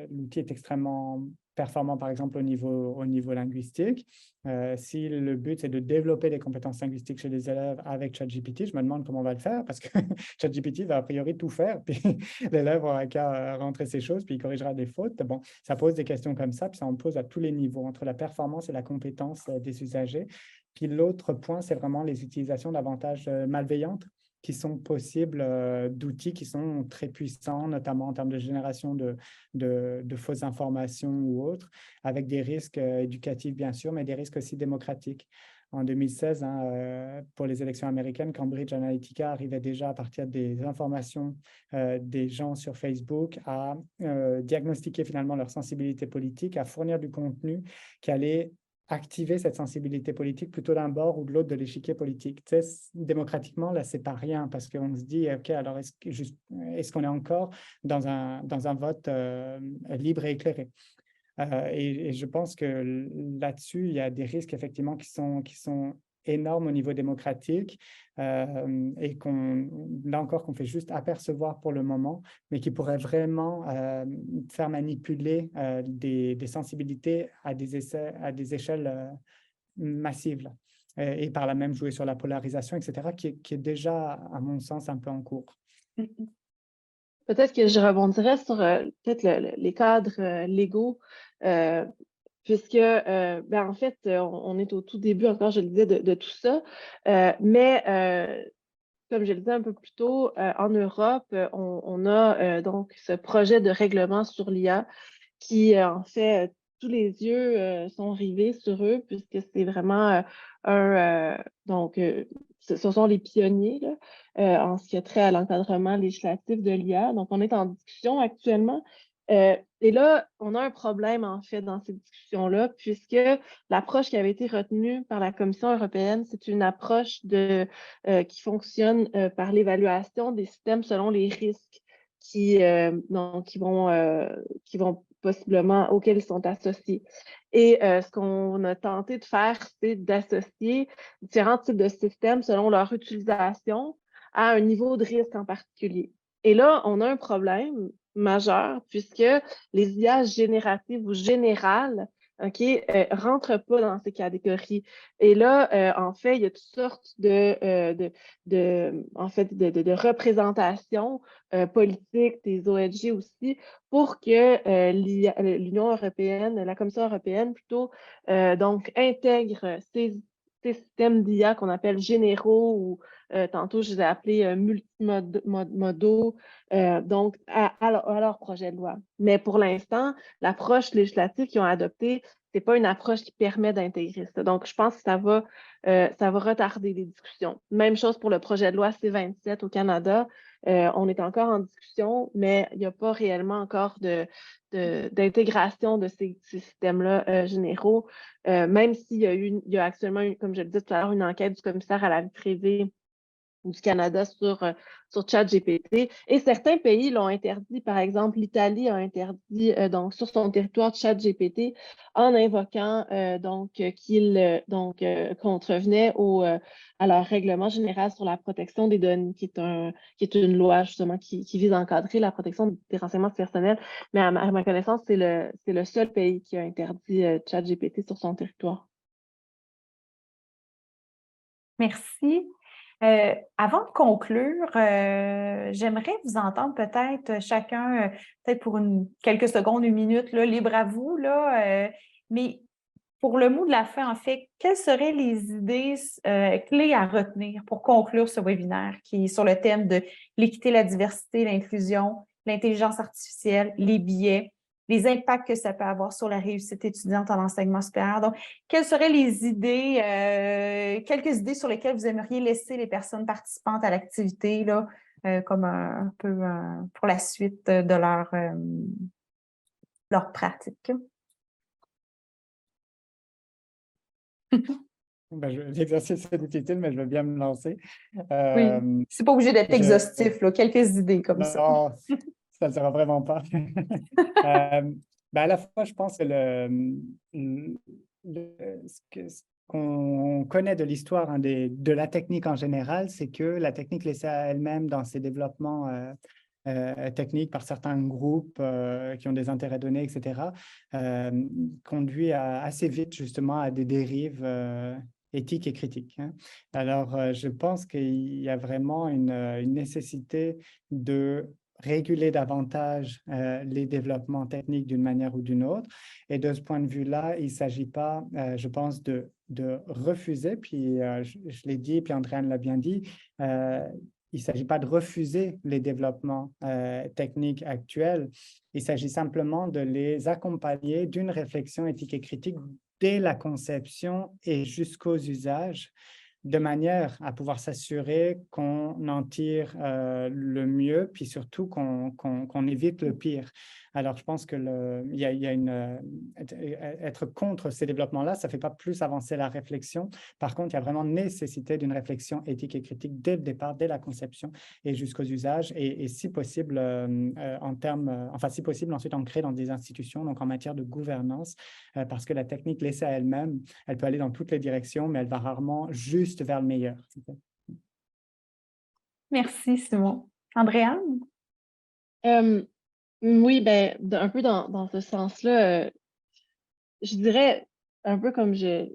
l'outil est extrêmement performant, par exemple, au niveau linguistique. Si le but, c'est de développer des compétences linguistiques chez les élèves avec ChatGPT, je me demande comment on va le faire parce que ChatGPT va a priori tout faire, puis l'élève aura qu'à rentrer ses choses, puis il corrigera des fautes. Bon, ça pose des questions comme ça, puis ça en pose à tous les niveaux, entre la performance et la compétence des usagers. Puis l'autre point, c'est vraiment les utilisations davantage malveillantes qui sont possibles d'outils qui sont très puissants, notamment en termes de génération de fausses informations ou autres, avec des risques éducatifs, bien sûr, mais des risques aussi démocratiques. En 2016, pour les élections américaines, Cambridge Analytica arrivait déjà à partir des informations des gens sur Facebook à diagnostiquer finalement leur sensibilité politique, à fournir du contenu qui allait activer cette sensibilité politique plutôt d'un bord ou de l'autre de l'échiquier politique. Tu sais, démocratiquement, là, c'est pas rien parce qu'on se dit, OK, alors est-ce qu'on est encore dans un vote libre et éclairé? Et je pense que là-dessus, il y a des risques effectivement qui sont énormes au niveau démocratique et là encore, qu'on fait juste apercevoir pour le moment, mais qui pourraient vraiment faire manipuler des sensibilités à des échelles massives là. Et par là même jouer sur la polarisation, etc., qui est déjà, à mon sens, un peu en cours. Peut-être que je rebondirais sur peut-être les cadres légaux, puisque en fait, on est au tout début encore, je le disais, de tout ça. Mais comme je le disais un peu plus tôt, en Europe, on a donc ce projet de règlement sur l'IA qui, en fait, tous les yeux sont rivés sur eux, puisque c'est vraiment ce sont les pionniers là, en ce qui a trait à l'encadrement législatif de l'IA. Donc, on est en discussion actuellement. Et là, on a un problème, en fait, dans ces discussions-là, puisque l'approche qui avait été retenue par la Commission européenne, c'est une approche qui fonctionne par l'évaluation des systèmes selon les risques qui vont possiblement auxquels ils sont associés. Et ce qu'on a tenté de faire, c'est d'associer différents types de systèmes selon leur utilisation à un niveau de risque en particulier. Et là, on a un problème majeur puisque les IA génératives ou générales rentrent pas dans ces catégories. Et là, en fait, il y a toutes sortes de représentations politiques, des ONG aussi, pour que l'Union européenne, la Commission européenne plutôt, donc intègre ces systèmes d'IA qu'on appelle généraux ou tantôt je les ai appelés multimodaux, donc à leur projet de loi. Mais pour l'instant, l'approche législative qu'ils ont adoptée, c'est pas une approche qui permet d'intégrer ça. Donc, je pense que ça va retarder les discussions. Même chose pour le projet de loi C-27 au Canada. On est encore en discussion, mais il n'y a pas réellement encore d'intégration de ces systèmes-là généraux, même s'il y a actuellement, comme je le disais tout à l'heure, une enquête du commissaire à la vie privée du Canada sur ChatGPT. Et certains pays l'ont interdit. Par exemple, l'Italie a interdit donc sur son territoire ChatGPT en invoquant qu'il contrevenait à leur règlement général sur la protection des données, qui est une loi justement qui vise à encadrer la protection des renseignements personnels. Mais à ma connaissance, c'est le seul pays qui a interdit ChatGPT sur son territoire. Merci. Avant de conclure, j'aimerais vous entendre peut-être chacun, peut-être pour quelques secondes, une minute, là, libre à vous, là, mais pour le mot de la fin, en fait, quelles seraient les idées clés à retenir pour conclure ce webinaire qui est sur le thème de l'équité, la diversité, l'inclusion, l'intelligence artificielle, les biais, les impacts que ça peut avoir sur la réussite étudiante en enseignement supérieur. Donc, quelles seraient les idées, quelques idées sur lesquelles vous aimeriez laisser les personnes participantes à l'activité, là, comme un peu pour la suite de leur pratique? L'exercice est difficile, mais je veux bien me lancer. Oui, c'est pas obligé d'être je- exhaustif, là, quelques idées comme ça. Non, ça ne sera vraiment pas. À la fois, je pense que ce qu'on connaît de l'histoire de la technique en général, c'est que la technique laissée à elle-même dans ses développements techniques par certains groupes qui ont des intérêts donnés, etc., conduit assez vite justement à des dérives éthiques et critiques, hein. Alors, je pense qu'il y a vraiment une nécessité de réguler davantage les développements techniques d'une manière ou d'une autre. Et de ce point de vue-là, il ne s'agit pas, je pense, de refuser, puis je l'ai dit, puis Andréane l'a bien dit, il ne s'agit pas de refuser les développements techniques actuels, il s'agit simplement de les accompagner d'une réflexion éthique et critique dès la conception et jusqu'aux usages, de manière à pouvoir s'assurer qu'on en tire le mieux, puis surtout qu'on évite le pire. Alors, je pense que être contre ces développements-là, ça ne fait pas plus avancer la réflexion. Par contre, il y a vraiment nécessité d'une réflexion éthique et critique dès le départ, dès la conception et jusqu'aux usages, et si possible, si possible, ensuite ancré dans des institutions, donc en matière de gouvernance, parce que la technique laissée à elle-même, elle peut aller dans toutes les directions, mais elle va rarement juste vers le meilleur. Merci, Simon. Andréane? Oui, un peu dans ce sens-là, je dirais, un peu comme je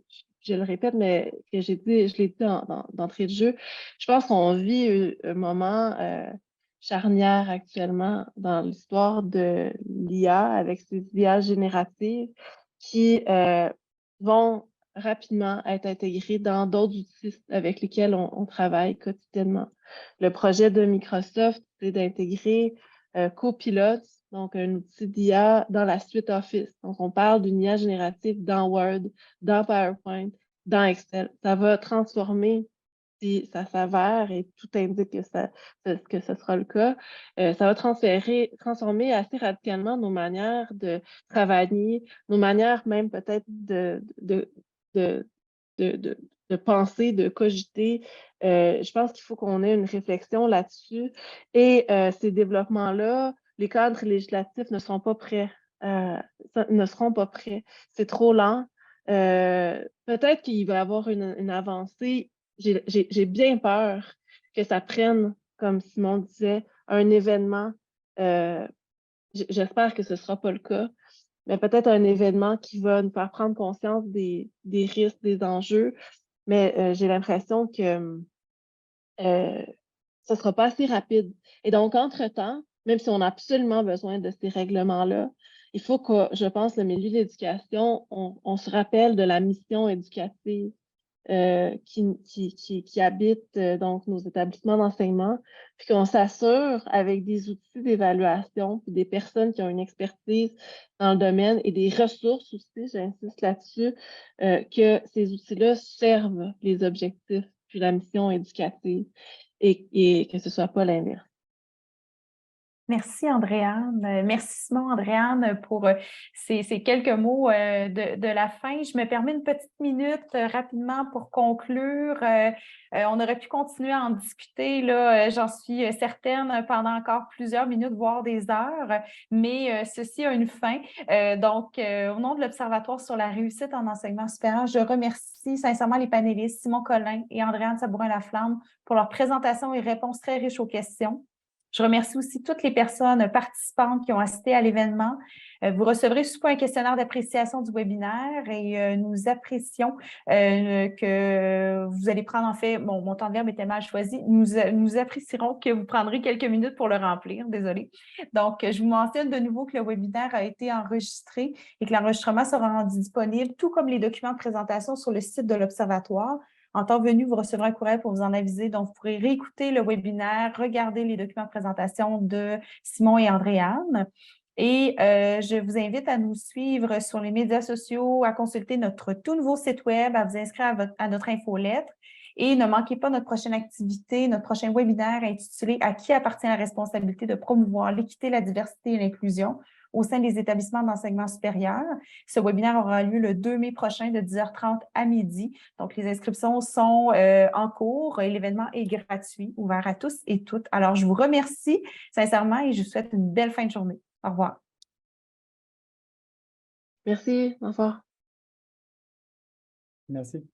le répète, mais que je l'ai dit d'entrée de jeu, je pense qu'on vit un moment charnière actuellement dans l'histoire de l'IA avec ces IA génératives qui vont rapidement être intégrées dans d'autres outils avec lesquels on travaille quotidiennement. Le projet de Microsoft, c'est d'intégrer Copilot, donc un outil d'IA dans la suite Office. Donc, on parle d'une IA générative dans Word, dans PowerPoint, dans Excel. Ça va transformer, si ça s'avère, et tout indique que ce sera le cas, ça va transformer assez radicalement nos manières de travailler, nos manières même peut-être de penser, de cogiter. Je pense qu'il faut qu'on ait une réflexion là-dessus. Et ces développements-là, les cadres législatifs ne seront pas prêts. C'est trop lent. Peut-être qu'il va y avoir une avancée. J'ai bien peur que ça prenne, comme Simon disait, un événement. J'espère que ce ne sera pas le cas, mais peut-être un événement qui va nous faire prendre conscience des risques, des enjeux. Mais j'ai l'impression que ce ne sera pas assez rapide. Et donc, entre-temps, même si on a absolument besoin de ces règlements-là, il faut que, je pense, le milieu de l'éducation, on se rappelle de la mission éducative qui habite donc nos établissements d'enseignement, puis qu'on s'assure avec des outils d'évaluation, puis des personnes qui ont une expertise dans le domaine et des ressources aussi, j'insiste là-dessus, que ces outils-là servent les objectifs puis la mission éducative et que ce ne soit pas l'inverse. Merci, Andréane. Merci, Simon, Andréane, pour ces quelques mots de la fin. Je me permets une petite minute rapidement pour conclure. On aurait pu continuer à en discuter, là, j'en suis certaine, pendant encore plusieurs minutes, voire des heures, mais ceci a une fin. Donc, au nom de l'Observatoire sur la réussite en enseignement supérieur, je remercie sincèrement les panélistes Simon Collin et Andréane Sabourin-Laflamme pour leur présentation et réponses très riches aux questions. Je remercie aussi toutes les personnes participantes qui ont assisté à l'événement. Vous recevrez sous peu un questionnaire d'appréciation du webinaire et nous apprécions que vous allez prendre, en fait, mon temps de verbe était mal choisi, nous apprécierons que vous prendrez quelques minutes pour le remplir, désolée. Donc, je vous mentionne de nouveau que le webinaire a été enregistré et que l'enregistrement sera rendu disponible, tout comme les documents de présentation sur le site de l'Observatoire. En temps venu, vous recevrez un courriel pour vous en aviser. Donc, vous pourrez réécouter le webinaire, regarder les documents de présentation de Simon et Andréane. Et je vous invite à nous suivre sur les médias sociaux, à consulter notre tout nouveau site web, à vous inscrire à notre infolettre. Et ne manquez pas notre prochaine activité, notre prochain webinaire intitulé « À qui appartient la responsabilité de promouvoir l'équité, la diversité et l'inclusion au sein des établissements d'enseignement supérieur ». Ce webinaire aura lieu le 2 mai prochain de 10h30 à midi. Donc, les inscriptions sont en cours et l'événement est gratuit, ouvert à tous et toutes. Alors, je vous remercie sincèrement et je vous souhaite une belle fin de journée. Au revoir. Merci, au revoir. Merci.